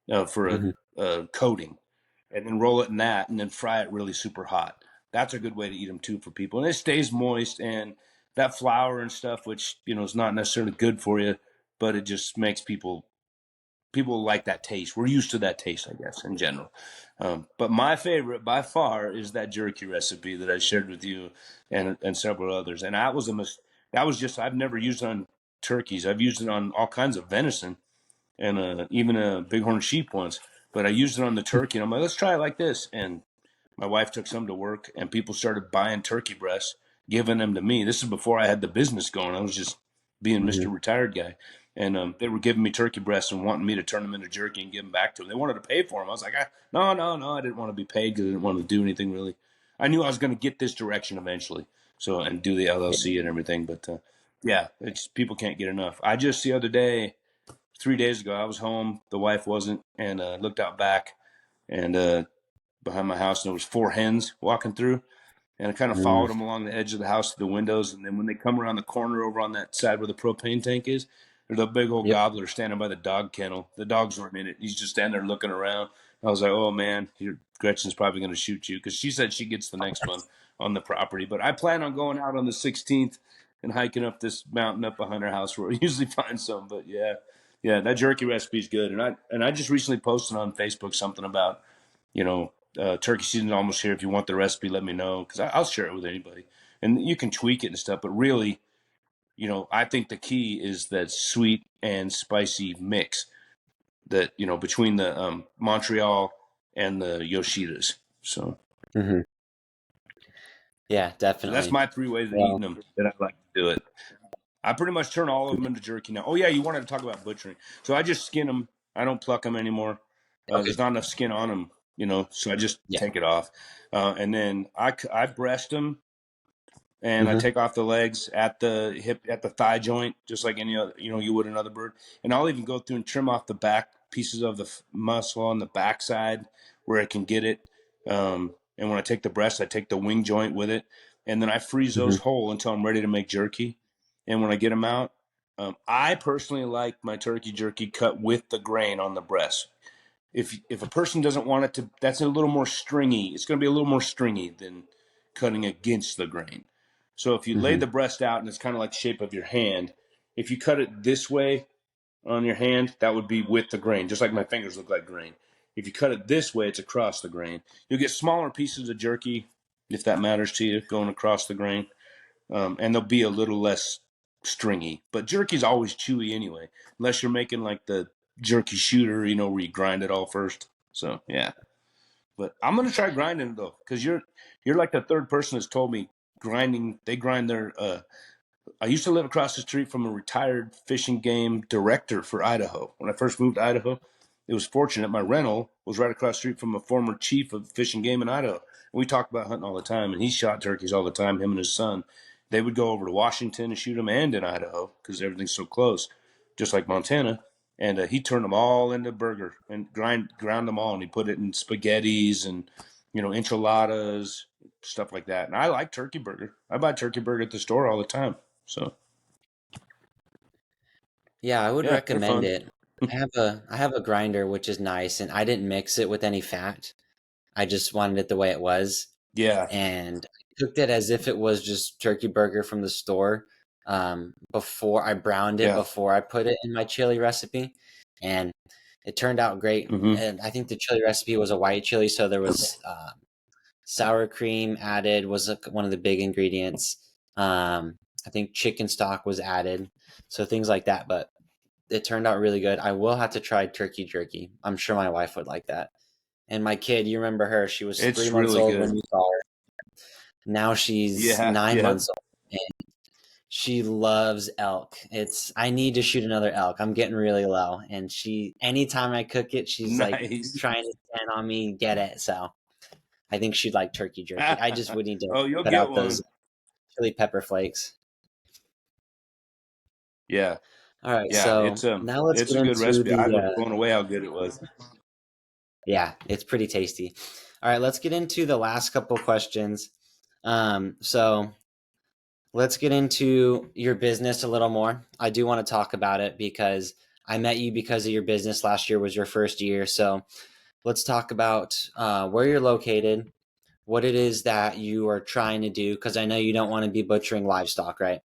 for Mm-hmm. a coating, and then roll it in that, and then fry it really super hot. That's a good way to eat them too for people, and it stays moist. And that flour and stuff, which is not necessarily good for you, but it just makes people like that taste. We're used to that taste, I guess, in general. But my favorite by far is that jerky recipe that I shared with you and several others. And that was just, I've never used it on turkeys. I've used it on all kinds of venison, and even a bighorn sheep once. But I used it on the turkey, and I'm like, let's try it like this. And my wife took some to work, and people started buying turkey breasts, giving them to me. This is before I had the business going. I was just being Mr. Retired guy. And they were giving me turkey breasts and wanting me to turn them into jerky and give them back to them. They wanted to pay for them. I was like, no, I didn't want to be paid because I didn't want to do anything really. I knew I was going to get this direction eventually, and do the LLC and everything. But yeah, it's people can't get enough. I just the other day, 3 days ago, I was home. The wife wasn't, and looked out back, and behind my house, and there was 4 hens walking through, and I kind of followed them along the edge of the house to the windows. And then when they come around the corner over on that side where the propane tank is, there's a big old Yep. gobbler standing by the dog kennel. The dogs weren't in it. He's just standing there looking around. I was like, oh man, Gretchen's probably going to shoot you, because she said she gets the next one on the property. But I plan on going out on the 16th and hiking up this mountain up behind our house where we usually find some. But yeah, that jerky recipe is good. And I just recently posted on Facebook something about, turkey season's almost here. If you want the recipe, let me know, because I'll share it with anybody. And you can tweak it and stuff. But really, I think the key is that sweet and spicy mix that, between the Montreal and the Yoshidas. So Mm-hmm. Yeah, that's definitely. my 3 ways of Well, eating them that I like to do it. I pretty much turn all of them into jerky now. Oh yeah, you wanted to talk about butchering. So I just skin them. I don't pluck them anymore. okay. There's not enough skin on them, so I just Yeah. take it off. And then I breast them, and I Mm-hmm. take off the legs at the hip, at the thigh joint, just like any other, you would another bird. And I'll even go through and trim off the back pieces of the muscle on the backside where I can get it. And when I take the breast, I take the wing joint with it, and then I freeze Mm-hmm. those whole until I'm ready to make jerky. And when I get them out, I personally like my turkey jerky cut with the grain on the breast. If a person doesn't want it to, that's a little more stringy. It's going to be a little more stringy than cutting against the grain. So if you lay Mm-hmm. the breast out and it's kind of like the shape of your hand, if you cut it this way on your hand, that would be with the grain, just like my fingers look like grain. If you cut it this way, it's across the grain. You'll get smaller pieces of jerky, if that matters to you, going across the grain, and they'll be a little less stringy. But jerky's always chewy anyway, unless you're making like the jerky shooter, where you grind it all first. So yeah, but I'm gonna try grinding it though, because you're like the third person that's told me grinding. They grind their. I used to live across the street from a retired fishing game director for Idaho. When I first moved to Idaho, it was fortunate. My rental was right across the street from a former chief of fishing game in Idaho. And we talked about hunting all the time, and he shot turkeys all the time, him and his son. They would go over to Washington and shoot them, and in Idaho, because everything's so close, just like Montana. And he turned them all into burger and ground them all, and he put it in spaghettis and enchiladas, stuff like that. And I like turkey burger. I buy turkey burger at the store all the time. So Yeah, I would yeah, they're recommend fun. it. I have a grinder which is nice, and I didn't mix it with any fat. I just wanted it the way it was, Yeah. and I cooked it as if it was just turkey burger from the store. Before I browned it Yeah. before I put it in my chili recipe, and it turned out great. Mm-hmm. And I think the chili recipe was a white chili, so there was sour cream added was one of the big ingredients. I think chicken stock was added, so things like that. But it turned out really good. I will have to try turkey jerky. I'm sure my wife would like that. And my kid, you remember her? She was three It's months really old when good. you saw her. Now she's Yeah. 9 months Yep. old. She loves elk. I need to shoot another elk. I'm getting really low. And anytime I cook it, she's like Nice. trying to stand on me, get it. So I think she'd like turkey jerky. I just would need to Oh, you'll cut get out one. those chili pepper flakes. Yeah. All right. Yeah. So now let's It's get a good into recipe. I the, was blown away how good it was. yeah, it's pretty tasty. All right. Let's get into the last couple questions. So let's get into your business a little more. I do want to talk about it because I met you because of your business. Last year was your first year. So let's talk about where you're located, what it is that you are trying to do, because I know you don't want to be butchering livestock, right?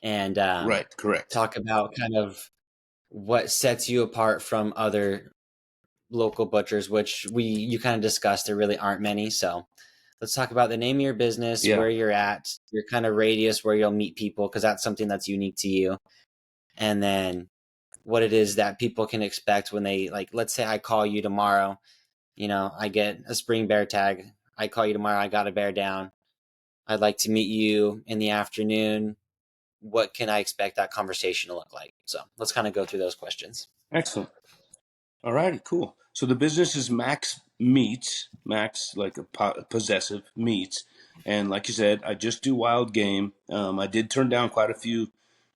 And Right. Correct. talk about kind of what sets you apart from other local butchers, which you kind of discussed. There really aren't many. So let's talk about the name of your business, Yeah. where you're at, your kind of radius where you'll meet people, because that's something that's unique to you. And then what it is that people can expect when they, like, let's say I call you tomorrow, I get a spring bear tag. I call you tomorrow, I got a bear down. I'd like to meet you in the afternoon. What can I expect that conversation to look like? So let's kind of go through those questions. Excellent. All righty, cool. So the business is Max Meats, Max like a possessive meats, and like you said, I just do wild game. I did turn down quite a few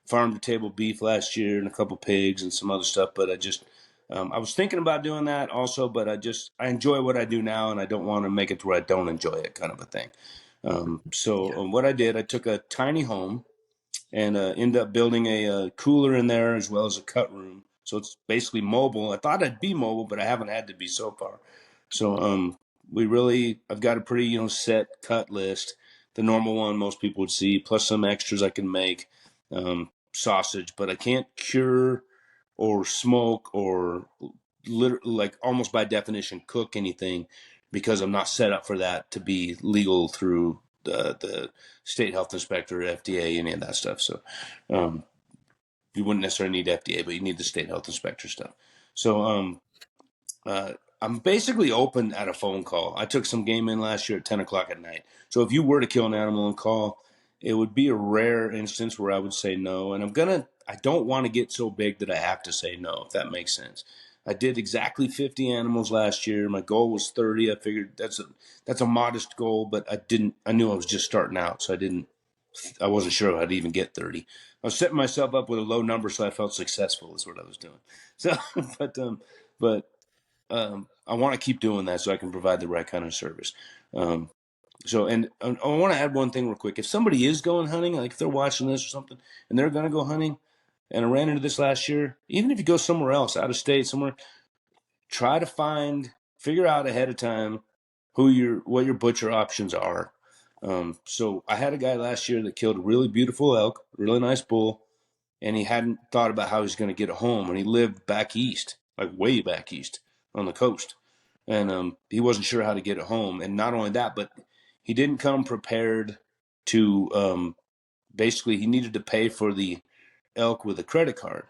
farm to table beef last year and a couple pigs and some other stuff, but I was thinking about doing that also, but I enjoy what I do now, and I don't want to make it to where I don't enjoy it, kind of a thing. So what I did, I took a tiny home and ended up building a cooler in there as well as a cut room. So it's basically mobile. I thought I'd be mobile, but I haven't had to be so far. So I've got a pretty set cut list, the normal one most people would see, plus some extras I can make, sausage, but I can't cure or smoke or literally, like almost by definition, cook anything because I'm not set up for that to be legal through the state health inspector, FDA, any of that stuff. So you wouldn't necessarily need FDA, but you need the state health inspector stuff. So uh, I'm basically open at a phone call. I took some game in last year at 10 o'clock at night. So if you were to kill an animal and call, it would be a rare instance where I would say no. And I don't want to get so big that I have to say no, if that makes sense. I did exactly 50 animals last year. My goal was 30. I figured that's a modest goal, but I knew I was just starting out. So I wasn't sure I'd even get 30. I was setting myself up with a low number, so I felt successful is what I was doing. So, but I want to keep doing that so I can provide the right kind of service. Um, and I want to add one thing real quick. If somebody is going hunting, like if they're watching this or something, and they're going to go hunting, and I ran into this last year, even if you go somewhere else, out of state, somewhere, try to figure out ahead of time what your butcher options are. So I had a guy last year that killed a really beautiful elk, really nice bull, and he hadn't thought about how he was going to get it home, and he lived back east, like way back east on the coast, and he wasn't sure how to get it home. And not only that, but he didn't come prepared to basically he needed to pay for the elk with a credit card.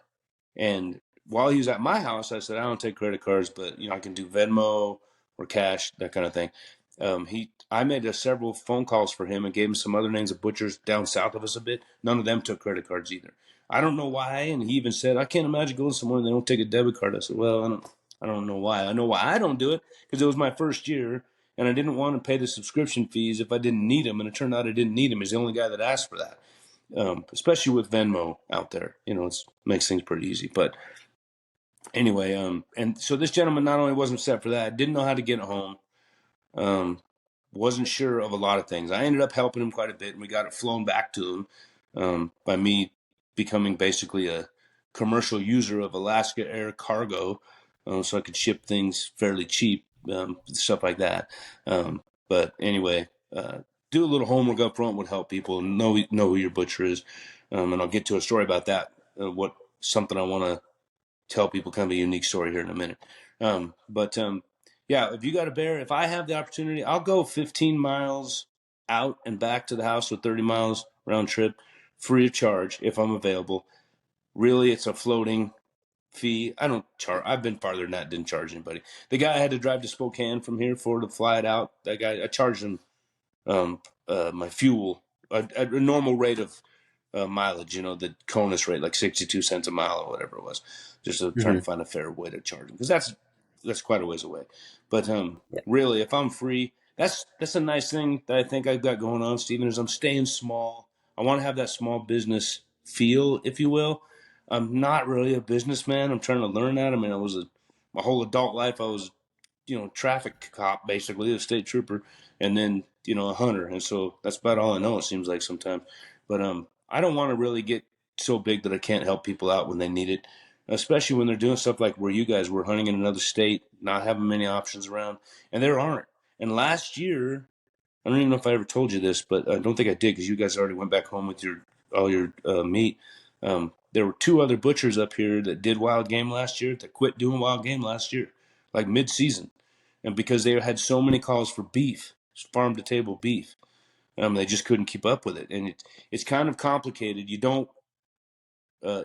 And while he was at my house, I said, I don't take credit cards, but I can do Venmo or cash, that kind of thing. I made several phone calls for him and gave him some other names of butchers down south of us a bit. None of them took credit cards either. I don't know why. And he even said, I can't imagine going somewhere and they don't take a debit card. I said, well, I don't know why. I know why I don't do it because it was my first year and I didn't want to pay the subscription fees if I didn't need them. And it turned out I didn't need them. He's the only guy that asked for that. Especially with Venmo out there, it makes things pretty easy. But anyway, and so this gentleman not only wasn't set for that, didn't know how to get it home, um, wasn't sure of a lot of things. I ended up helping him quite a bit, and we got it flown back to him by me becoming basically a commercial user of Alaska Air Cargo, so I could ship things fairly cheap, stuff like that. But anyway, do a little homework up front would help people know who your butcher is, and I'll get to a story about that. What something I want to tell people, kind of a unique story here in a minute. But yeah, if you got a bear, if I have the opportunity, I'll go 15 miles out and back to the house, so 30 miles round trip, free of charge if I'm available. really it's a floating fee. I don't charge. I've been farther than that. Didn't charge anybody. The guy I had to drive to Spokane from here for to fly it out. That guy, I charged him um, my fuel at a normal rate of mileage. You know, the CONUS rate, like 62 cents a mile or whatever it was. Just trying to Mm-hmm. find a fair way to charge him because that's quite a ways away. But Yeah. really, if I'm free, that's a nice thing that I think I've got going on, Stephen. Is I'm staying small. I want to have that small business feel, if you will. I'm not really a businessman. I'm trying to learn that. I mean, my whole adult life I was traffic cop, basically a state trooper, and then a hunter, and so that's about all I know. It seems like sometimes, but I don't want to really get so big that I can't help people out when they need it, especially when they're doing stuff like where you guys were hunting in another state, not having many options around, and there aren't. And last year, I don't even know if I ever told you this, but I don't think I did because you guys already went back home with all your meat. There were two other butchers up here that did wild game last year that quit doing wild game last year, like mid-season, and because they had so many calls for beef, farm to table beef, they just couldn't keep up with it, and it's kind of complicated. You don't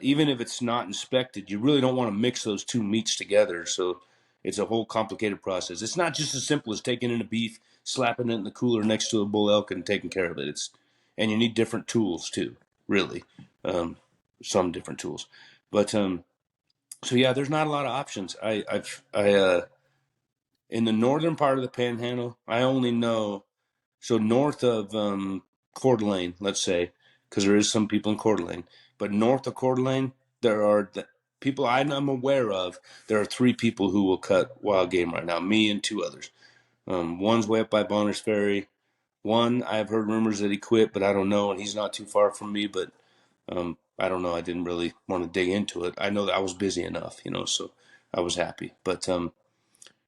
even if it's not inspected, you really don't want to mix those two meats together. So it's a whole complicated process. It's not just as simple as taking in a beef, slapping it in the cooler next to a bull elk, and taking care of it. And you need different tools too, really, some different tools. But so yeah, there's not a lot of options. In the northern part of the Panhandle, I only know so north of Coeur d'Alene, let's say, because there is some people in Coeur d'Alene, but north of Coeur d'Alene, there are people I'm aware of. There are three people who will cut wild game right now. Me and two others. One's way up by Bonner's Ferry. One, I've heard rumors that he quit, but I don't know, and he's not too far from me. But I don't know. I didn't really want to dig into it. I know that I was busy enough, so I was happy. But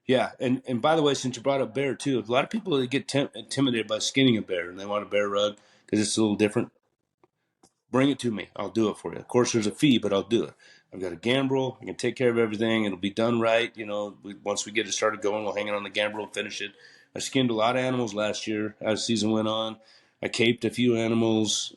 yeah, and by the way, since you brought up bear too, a lot of people that get intimidated by skinning a bear and they want a bear rug because it's a little different. Bring it to me. I'll do it for you. Of course, there's a fee, but I'll do it. I've got a gambrel. I can take care of everything. It'll be done right. Once we get it started going, we'll hang it on the gambrel and finish it. I skinned a lot of animals last year as the season went on. I caped a few animals.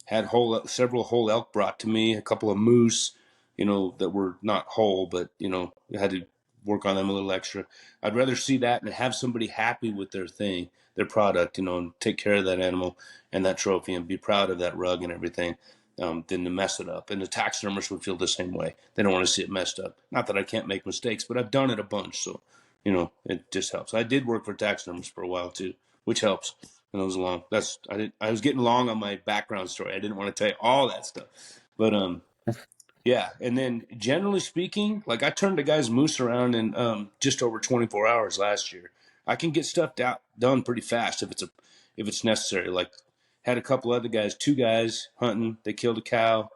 Had several whole elk brought to me, a couple of moose, that were not whole, but I had to work on them a little extra. I'd rather see that and have somebody happy with their thing, their product, and take care of that animal and that trophy and be proud of that rug and everything, than to mess it up. And the taxidermist would feel the same way. They don't want to see it messed up. Not that I can't make mistakes, but I've done it a bunch, so it just helps. I did work for taxidermist for a while too, which helps. And it was long. I was getting long on my background story. I didn't want to tell you all that stuff, but yeah. And then generally speaking, like I turned a guy's moose around in just over 24 hours last year. I can get stuff done pretty fast if it's necessary. Like had a couple other guys, two guys hunting. They killed a cow,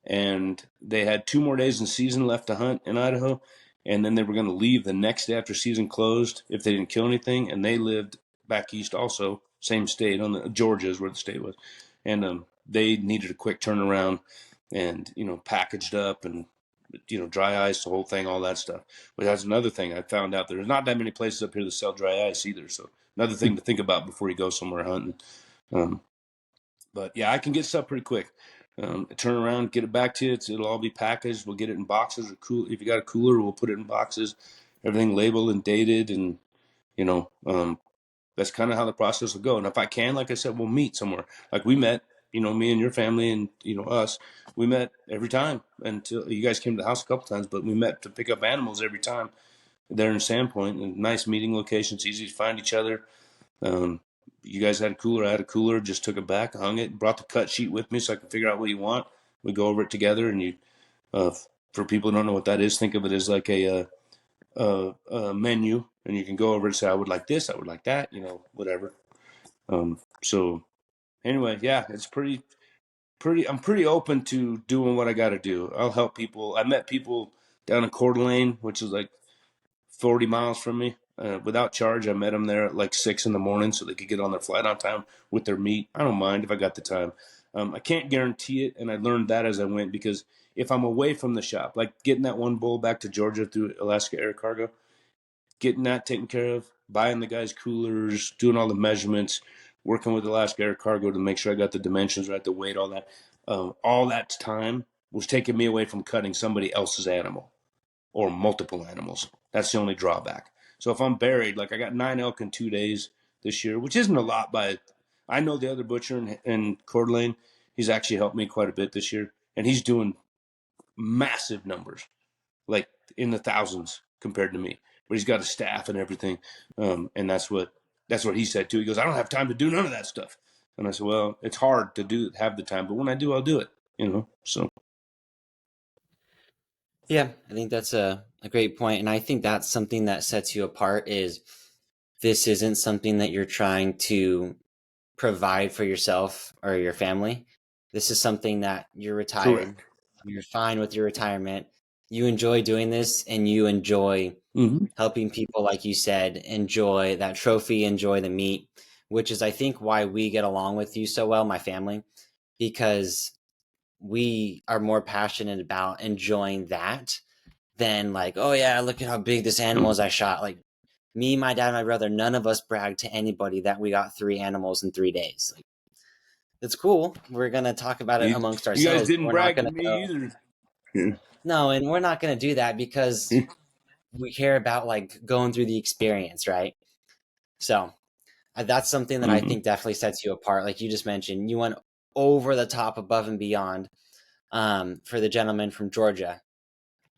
and they had 2 more days in season left to hunt in Idaho, and then they were going to leave the next day after season closed if they didn't kill anything. And they lived back east, also same state on the Georgia is where the state was, and they needed a quick turnaround, and packaged up and dry ice, the whole thing, all that stuff. But that's another thing I found out. There's not that many places up here that sell dry ice either, so another thing to think about before you go somewhere hunting. Um, but yeah, I can get stuff pretty quick. Turn around, get it back to you. It'll all be packaged. We'll get it in boxes or cool. If you got a cooler, we'll put it in boxes. Everything labeled and dated, and you know, um, that's kind of how the process will go. And if I can, like I said, we'll meet somewhere. Like we met, me and your family, and us. We met every time until you guys came to the house a couple times, but we met to pick up animals every time there in Sandpoint. And nice meeting locations, easy to find each other. Um, you guys had a cooler, I had a cooler, just took it back, hung it, brought the cut sheet with me so I can figure out what you want. We go over it together, and uh, for people who don't know what that is, think of it as like a menu, and you can go over and say, I would like this, I would like that, whatever. So anyway, yeah, it's I'm pretty open to doing what I got to do. I'll help people. I met people down in Coeur d'Alene, which is like 40 miles from me, without charge. I met them there at like 6 in the morning so they could get on their flight on time with their meat. I don't mind if I got the time. I can't guarantee it, and I learned that as I went, because if I'm away from the shop, like getting that one bull back to Georgia through Alaska Air Cargo, getting that taken care of, buying the guys coolers, doing all the measurements, working with Alaska Air Cargo to make sure I got the dimensions right, the weight, all that. All that's time was taking me away from cutting somebody else's animal or multiple animals. That's the only drawback. So if I'm buried, like I got 9 elk in 2 days this year, which isn't a lot, by I know the other butcher in Coeur d'Alene. He's actually helped me quite a bit this year, and he's doing massive numbers, like in the thousands compared to me. But he's got a staff and everything, and that's what he said too. He goes, "I don't have time to do none of that stuff." And I said, "Well, it's hard to have the time, but when I do, I'll do it." So Yeah, I think that's a great point. And I think that's something that sets you apart is this isn't something that you're trying to provide for yourself or your family. This is something that you're retired. correct. You're fine with your retirement. You enjoy doing this and you enjoy Mm-hmm. helping people, like you said, enjoy that trophy, enjoy the meat, which is, I think, why we get along with you so well, my family, because we are more passionate about enjoying that than like, oh yeah, look at how big this animal is I shot. Like me, my dad, my brother, none of us bragged to anybody that we got 3 animals in 3 days. Like, it's cool. We're gonna talk about it amongst You guys ourselves. didn't We're not brag to gonna me go. either. Yeah. No, and we're not gonna do that because we care about like going through the experience, right? So that's something that I Mm-hmm. think definitely sets you apart. Like you just mentioned, you went over the top, above and beyond. For the gentleman from Georgia,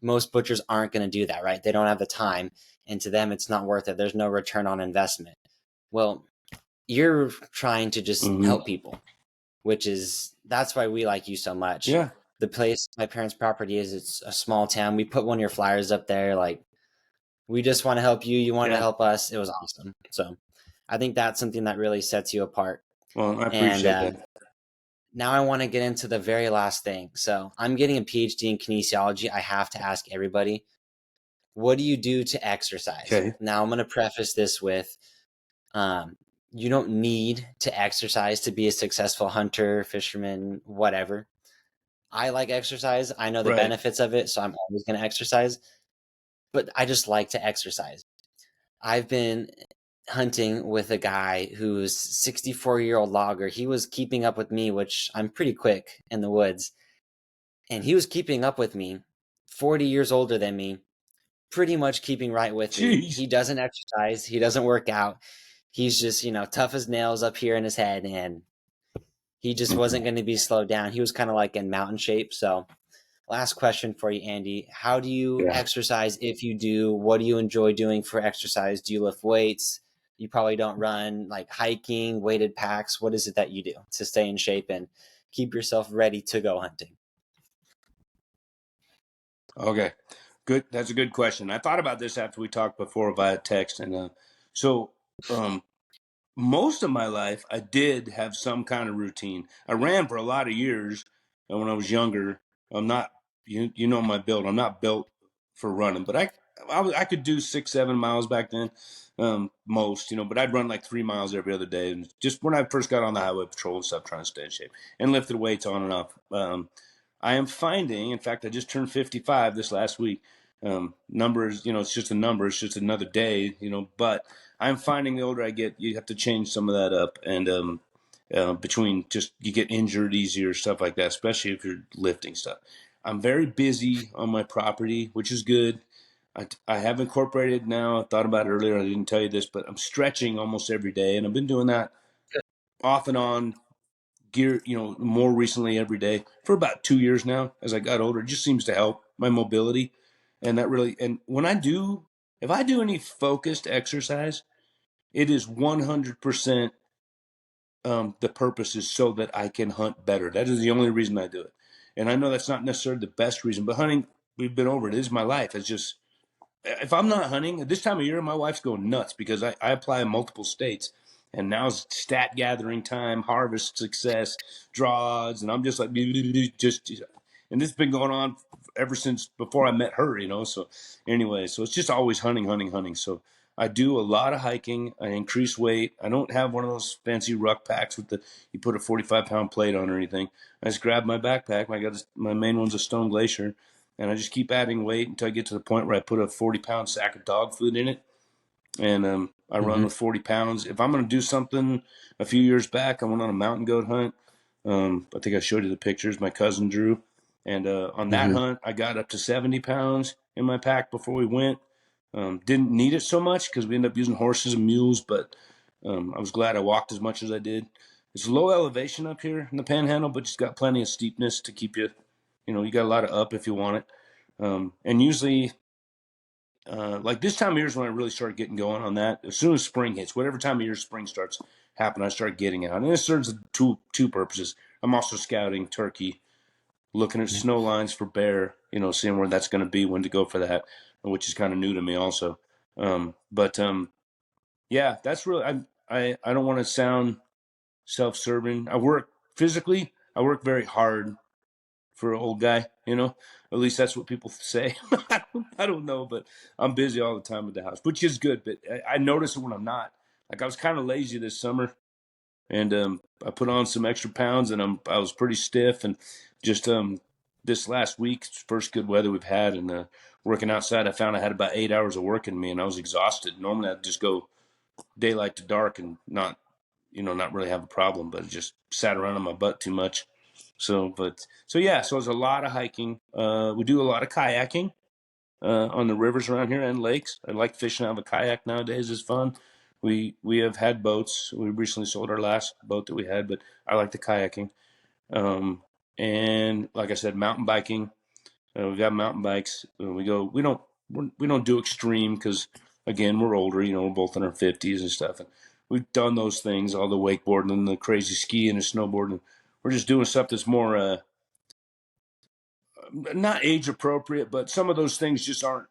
most butchers aren't going to do that, right? They don't have the time, and to them, it's not worth it. There's no return on investment. Well, you're trying to just Mm-hmm. help people, which is that's why we like you so much. Yeah. The place my parents' property is, it's a small town. We put one of your flyers up there, like we just want to help you. You wanted to Yeah. help us. It was awesome. So I think that's something that really sets you apart. Well, I And appreciate that. now I want to get into the very last thing. So I'm getting a PhD in kinesiology. I have to ask everybody, what do you do to exercise? Okay. Now I'm going to preface this with, um, you don't need to exercise to be a successful hunter, fisherman, whatever. I like exercise. I know the Right. benefits of it, so I'm always going to exercise, but I just like to exercise. I've been hunting with a guy who's 64-year-old logger. He was keeping up with me, which I'm pretty quick in the woods. And he was keeping up with me, 40 years older than me, pretty much keeping right with me. Jeez. He doesn't exercise, he doesn't work out. He's just, tough as nails up here in his head. And he just wasn't going to be slowed down. He was kind of like in mountain shape. So, last question for you, Andy. How do you Yeah. exercise if you do? What do you enjoy doing for exercise? Do you lift weights? You probably don't run, like hiking, weighted packs. What is it that you do to stay in shape and keep yourself ready to go hunting? Okay. Good. That's a good question. I thought about this after we talked before via text, and so um, most of my life I did have some kind of routine. I ran for a lot of years, and when I was younger, I'm not. You know my build. I'm not built for running, but I could do 6-7 miles back then, most. But I'd run like 3 miles every other day, and just when I first got on the highway patrol and stuff, trying to stay in shape and lifted weights on and off. I am finding, in fact, I just turned 55 this last week. Numbers, it's just a number. It's just another day, but I'm finding the older I get, you have to change some of that up. And between just, you get injured easier, stuff like that, especially if you're lifting stuff. I'm very busy on my property, which is good. I have incorporated now, I thought about it earlier, I didn't tell you this, but I'm stretching almost every day. And I've been doing that off and on, gear, more recently every day for about 2 years now. As I got older, it just seems to help my mobility. And that really, and if I do any focused exercise, it is 100%. The purpose is so that I can hunt better. That is the only reason I do it. And I know that's not necessarily the best reason, but hunting, we've been over it, is my life. It's just, if I'm not hunting at this time of year, my wife's going nuts because I apply in multiple states, and now's stat gathering time, harvest success, draws, and I'm just like, just, and this has been going on ever since before I met her. So anyway, so it's just always hunting, hunting, hunting. So I do a lot of hiking. I increase weight. I don't have one of those fancy ruck packs with you put a 45-pound plate on or anything. I just grab my backpack. My main one's a Stone Glacier, and I just keep adding weight until I get to the point where I put a 40-pound sack of dog food in it, and I run Mm-hmm. with 40 pounds. If I'm going to do something, a few years back, I went on a mountain goat hunt. I think I showed you the pictures. My cousin Drew, And on that Mm-hmm. hunt, I got up to 70 pounds in my pack before we went. Didn't need it so much because we ended up using horses and mules, but I was glad I walked as much as I did. It's low elevation up here in the Panhandle, but it's got plenty of steepness to keep you, you got a lot of up if you want it. And usually, like this time of year is when I really started getting going on that. As soon as spring hits, whatever time of year spring starts happening, I start getting out. And it serves two purposes. I'm also scouting turkey, looking at Yep. snow lines for bear, seeing where that's going to be, when to go for that, which is kind of new to me also. But yeah, that's really, I don't want to sound self-serving. I work physically. I work very hard for an old guy, at least that's what people say. I don't know, but I'm busy all the time at the house, which is good. But I notice it when I'm not. Like I was kind of lazy this summer, and I put on some extra pounds, and I was pretty stiff, and just this last week, first good weather we've had, and working outside, I found I had about 8 hours of work in me, and I was exhausted. Normally, I'd just go daylight to dark and not really have a problem, but it just sat around on my butt too much. So yeah, so it's a lot of hiking. We do a lot of kayaking on the rivers around here and lakes. I like fishing out of a kayak nowadays. It's fun. We have had boats. We recently sold our last boat that we had, but I like the kayaking. Um, and like I said, mountain biking. We've got mountain bikes. We go. We don't do extreme because again we're older. We're both in our 50s and stuff. And we've done those things, all the wakeboarding and the crazy skiing and snowboarding. We're just doing stuff that's more not age appropriate, but some of those things just aren't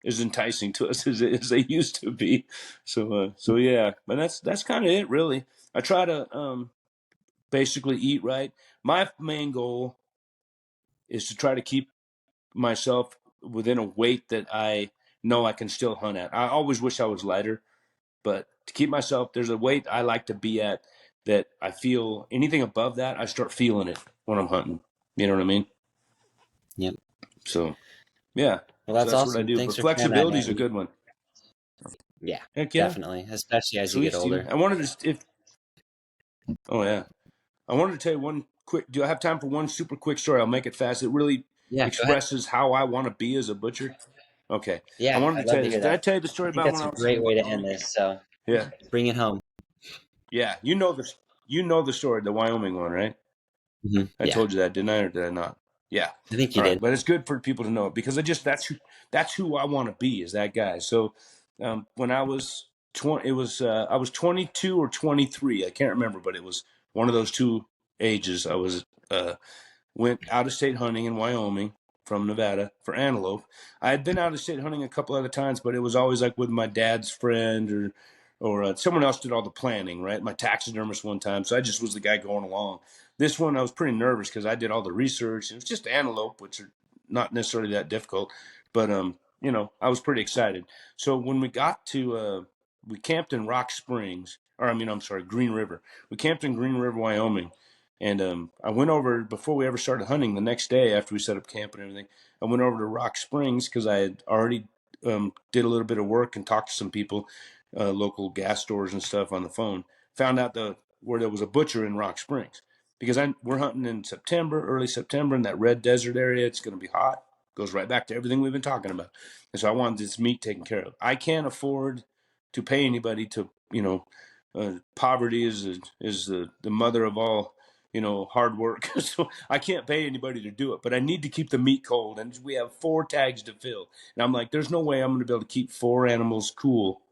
as enticing to us as they used to be. So yeah, but that's kind of it really. I try to basically eat right. My main goal is to try to keep myself within a weight that I know I can still hunt at. I always wish I was lighter, but to keep myself, there's a weight I like to be at that I feel anything above that, I start feeling it when I'm hunting. You know what I mean? Yep. So yeah, Well, so that's that's what I awesome. do. Thanks But for sharing that, flexibility man. is a good one. Yeah, Heck yeah, definitely, especially as you sweet get Steven. older. I wanted to if oh yeah, I wanted to tell you one quick. Do I have time for one super quick story? I'll make it fast. It really Yeah, go ahead. expresses how I want to be as a butcher. Okay, I Yeah, wanted to I'd tell love you to this. hear Did I that. tell you the I story think about when that's a I was in great way to end Wyoming? this. So Yeah, bring it home. yeah. You know this. You know the story, the Wyoming one, right? I Yeah, told you that, didn't I, or did I not? Yeah. I think you All right, did. but it's good for people to know it because I just that's who I want to be, is that guy. So when I was 20, it was I was 22 or 23. I can't remember, but it was one of those two ages. I was went out of state hunting in Wyoming from Nevada for antelope. I had been out of state hunting a couple other times, but it was always like with my dad's friend or someone else did all the planning, right? My taxidermist one time, so I just was the guy going along. This one I was pretty nervous because I did all the research. It was just antelope, which are not necessarily that difficult, but I was pretty excited. So when we got to we camped in Rock Springs, or I mean, I'm sorry, Green River. We camped in Green River, Wyoming, and I went over before we ever started hunting. The next day, after we set up camp and everything, I went over to Rock Springs because I had already did a little bit of work and talked to some people, local gas stores and stuff on the phone. Found out where there was a butcher in Rock Springs because we're hunting in September, early September, in that red desert area. It's going to be hot. Goes right back to everything we've been talking about. And so I wanted this meat taken care of. I can't afford to pay anybody to, poverty is the mother of all hard work. So I can't pay anybody to do it, but I need to keep the meat cold. And we have 4 tags to fill. And I'm like, there's no way I'm going to be able to keep 4 animals cool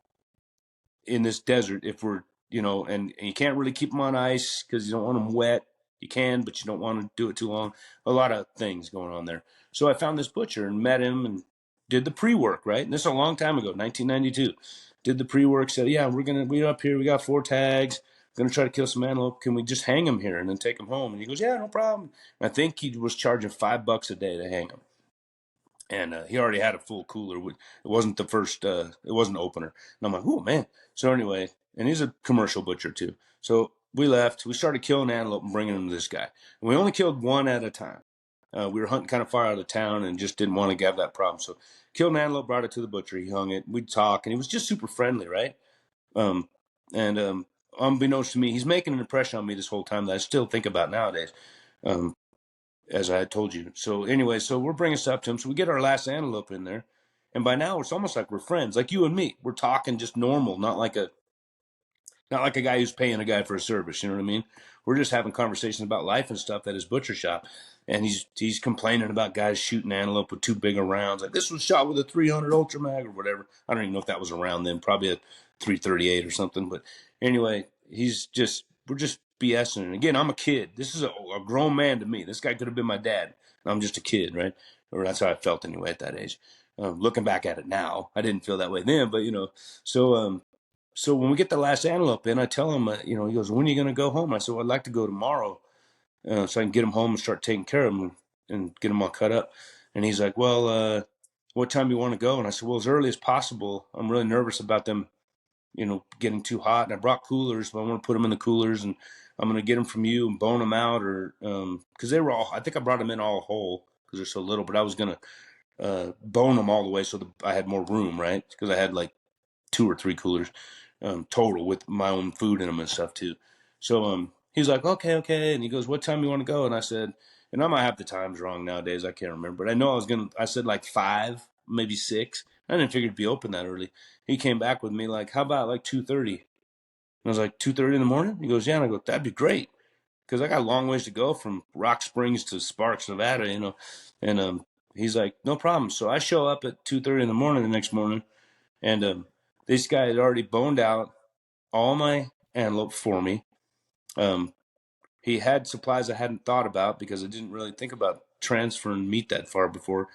in this desert if we're, and you can't really keep them on ice because you don't want them wet. You can, but you don't want to do it too long. A lot of things going on there. So I found this butcher and met him and did the pre-work, right? And this is a long time ago, 1992. Did the pre-work, said, yeah, we're up here. We got 4 tags. Going to try to kill some antelope. Can we just hang them here and then take them home? And he goes, yeah, no problem. And I think he was charging $5 a day to hang them. And he already had a full cooler. It wasn't the first, it wasn't the opener. And I'm like, oh, man. So anyway, and he's a commercial butcher too. So we left. We started killing antelope and bringing them to this guy. And we only killed one at a time. We were hunting kind of far out of town and just didn't want to have that problem. So killed an antelope, brought it to the butcher. He hung it. We'd talk, and he was just super friendly, right? And unbeknownst to me, he's making an impression on me this whole time that I still think about nowadays. Um, as I had told you. So anyway, so we're bringing stuff to him. So we get our last antelope in there, and by now it's almost like we're friends, like you and me. We're talking just normal, not like a guy who's paying a guy for a service. You know what I mean? We're just having conversations about life and stuff at his butcher shop, and he's complaining about guys shooting antelope with too big of rounds. Like this was shot with a 300 Ultra Mag or whatever. I don't even know if that was around then. Probably a 338 or something. But anyway, we're just BSing. And again, I'm a kid. This is a grown man to me. This guy could have been my dad. I'm just a kid, right? Or that's how I felt anyway at that age. Looking back at it now, I didn't feel that way then, but so when we get the last antelope in, I tell him, he goes, "When are you going to go home?" I said, "Well, I'd like to go tomorrow, so I can get him home and start taking care of him and get him all cut up." And he's like, "Well, what time do you want to go?" And I said, "Well, as early as possible. I'm really nervous about them, getting too hot. And I brought coolers, but I want to put them in the coolers, and I'm going to get them from you and bone them out, or because they were all. I think I brought them in all whole because they're so little, but I was going to bone them all the way so I had more room, right? Because I had like 2 or 3 coolers total with my own food in them and stuff too. So he's like, okay. And he goes, "What time you want to go?" And I said, and I might have the times wrong nowadays. I can't remember. But I know I said like 5, maybe 6. I didn't figure it'd be open that early. He came back with me like, "How about like 2:30?" And I was like, 2:30 in the morning? He goes, "Yeah." And I go, "That'd be great." Because I got a long ways to go from Rock Springs to Sparks, Nevada, And he's like, "No problem." So I show up at 2:30 in the morning the next morning, and this guy had already boned out all my antelope for me. Um, he had supplies I hadn't thought about because I didn't really think about transferring meat that far before.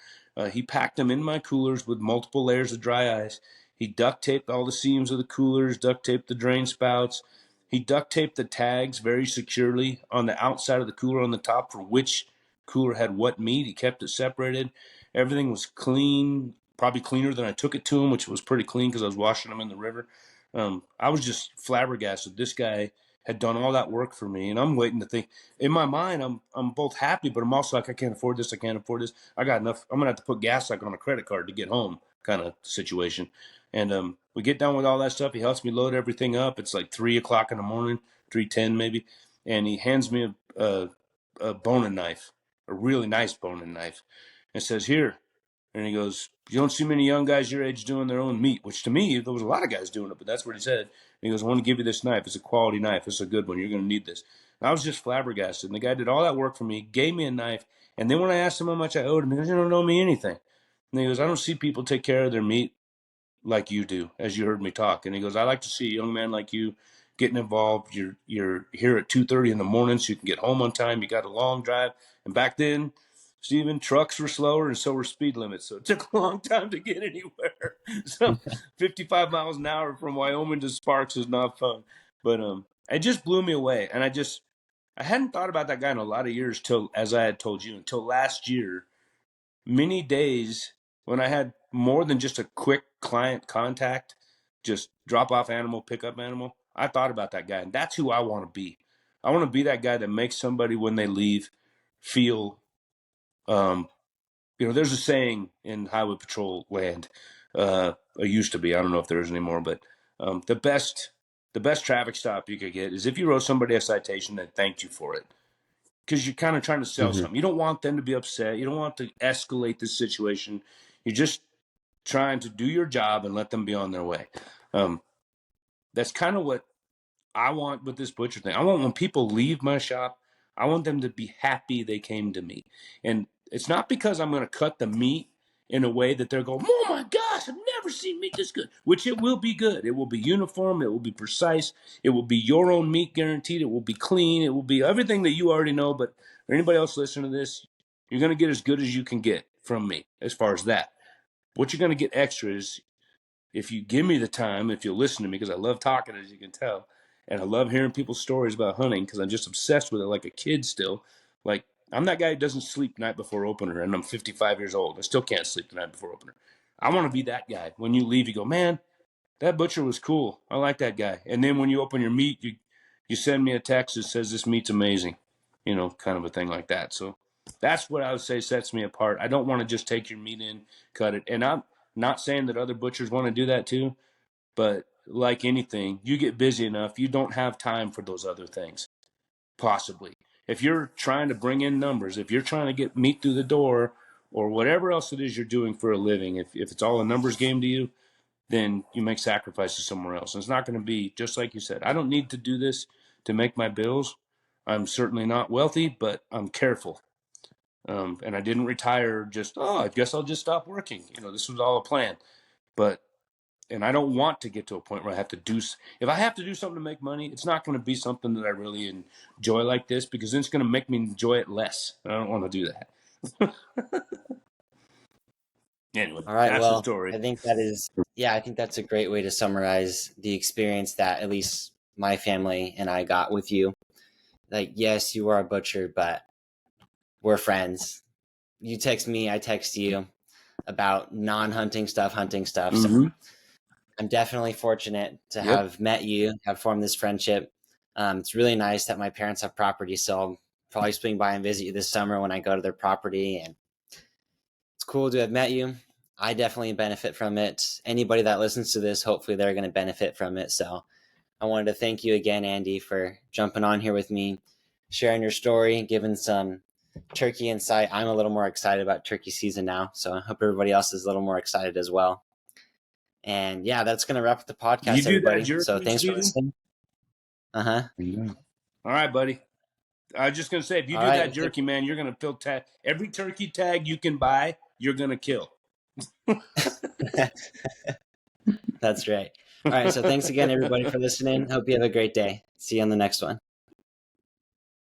He packed them in my coolers with multiple layers of dry ice. He duct taped all the seams of the coolers, duct taped the drain spouts. He duct taped the tags very securely on the outside of the cooler on the top for which cooler had what meat. He kept it separated. Everything was clean, probably cleaner than I took it to him, which was pretty clean because I was washing them in the river. I was just flabbergasted. This guy had done all that work for me, and I'm waiting to think. In my mind, I'm both happy, but I'm also like, I can't afford this. I can't afford this. I got enough. I'm gonna have to put gas like on a credit card to get home, kind of situation. And we get done with all that stuff. He helps me load everything up. It's like 3 o'clock in the morning, 3:10 maybe, and he hands me a boning knife, a really nice boning knife, and says, "Here." And he goes, "You don't see many young guys your age doing their own meat," which to me, there was a lot of guys doing it, but that's what he said. And he goes, "I want to give you this knife. It's a quality knife. It's a good one. You're going to need this." And I was just flabbergasted. And the guy did all that work for me, gave me a knife. And then when I asked him how much I owed him, he goes, "You don't owe me anything." And he goes, "I don't see people take care of their meat like you do, as you heard me talk." And he goes, "I like to see a young man like you getting involved. You're here at 2:30 in the morning so you can get home on time. You got a long drive." And back then, Stephen, trucks were slower and so were speed limits. So it took a long time to get anywhere. So 55 miles an hour from Wyoming to Sparks is not fun. But it just blew me away. And I hadn't thought about that guy in a lot of years till, as I had told you, until last year. Many days when I had more than just a quick client contact, just drop off animal, pick up animal, I thought about that guy. And that's who I want to be. I want to be that guy that makes somebody when they leave feel, um, there's a saying in highway patrol land, or used to be, I don't know if there is anymore, but the best traffic stop you could get is if you wrote somebody a citation that thanked you for it, because you're kind of trying to sell Mm-hmm. something. You don't want them to be upset. You don't want to escalate this situation. You're just trying to do your job and let them be on their way. Um, that's kind of what I want with this butcher thing. I want when people leave my shop, I want them to be happy they came to me. And it's not because I'm going to cut the meat in a way that they're going, "Oh my gosh, I've never seen meat this good," which it will be good. It will be uniform. It will be precise. It will be your own meat guaranteed. It will be clean. It will be everything that you already know. But for anybody else listening to this, you're going to get as good as you can get from me as far as that. What you're going to get extra is if you give me the time, if you'll listen to me, because I love talking, as you can tell, and I love hearing people's stories about hunting because I'm just obsessed with it like a kid still. Like, I'm that guy who doesn't sleep night before opener, and I'm 55 years old. I still can't sleep the night before opener. I want to be that guy. When you leave, you go, "Man, that butcher was cool. I like that guy." And then when you open your meat, you send me a text that says, "This meat's amazing," kind of a thing like that. So that's what I would say sets me apart. I don't want to just take your meat in, cut it. And I'm not saying that other butchers want to do that too, but like anything, you get busy enough, you don't have time for those other things, possibly. if you're trying to bring in numbers, if you're trying to get meat through the door, or whatever else it is you're doing for a living, if it's all a numbers game to you, then you make sacrifices somewhere else. And it's not going to be just like you said. I don't need to do this to make my bills. I'm certainly not wealthy, but I'm careful. And I didn't retire just, oh, I guess I'll just stop working. This was all a plan. And I don't want to get to a point where I have to do, if I have to do something to make money, it's not going to be something that I really enjoy like this, because then it's going to make me enjoy it less. I don't want to do that. Anyway, All right. that's the Well, story. I think I think that's a great way to summarize the experience that at least my family and I got with you. Like, yes, you are a butcher, but we're friends. You text me, I text you about non-hunting stuff, hunting stuff. Mm-hmm. So I'm definitely fortunate to have met you, have formed this friendship. It's really nice that my parents have property, so I'll probably swing by and visit you this summer when I go to their property. And it's cool to have met you. I definitely benefit from it. Anybody that listens to this, hopefully they're going to benefit from it. So I wanted to thank you again, Andy, for jumping on here with me, sharing your story, giving some turkey insight. I'm a little more excited about turkey season now, so I hope everybody else is a little more excited as well. And yeah, that's going to wrap up the podcast, You do everybody. that jerky, So thanks Steven? for listening. Yeah. All right, buddy. I was just going to say, if you do that jerky, man, you're going to fill every turkey tag you can buy, you're going to kill. That's right. All right. So thanks again, everybody, for listening. Hope you have a great day. See you on the next one.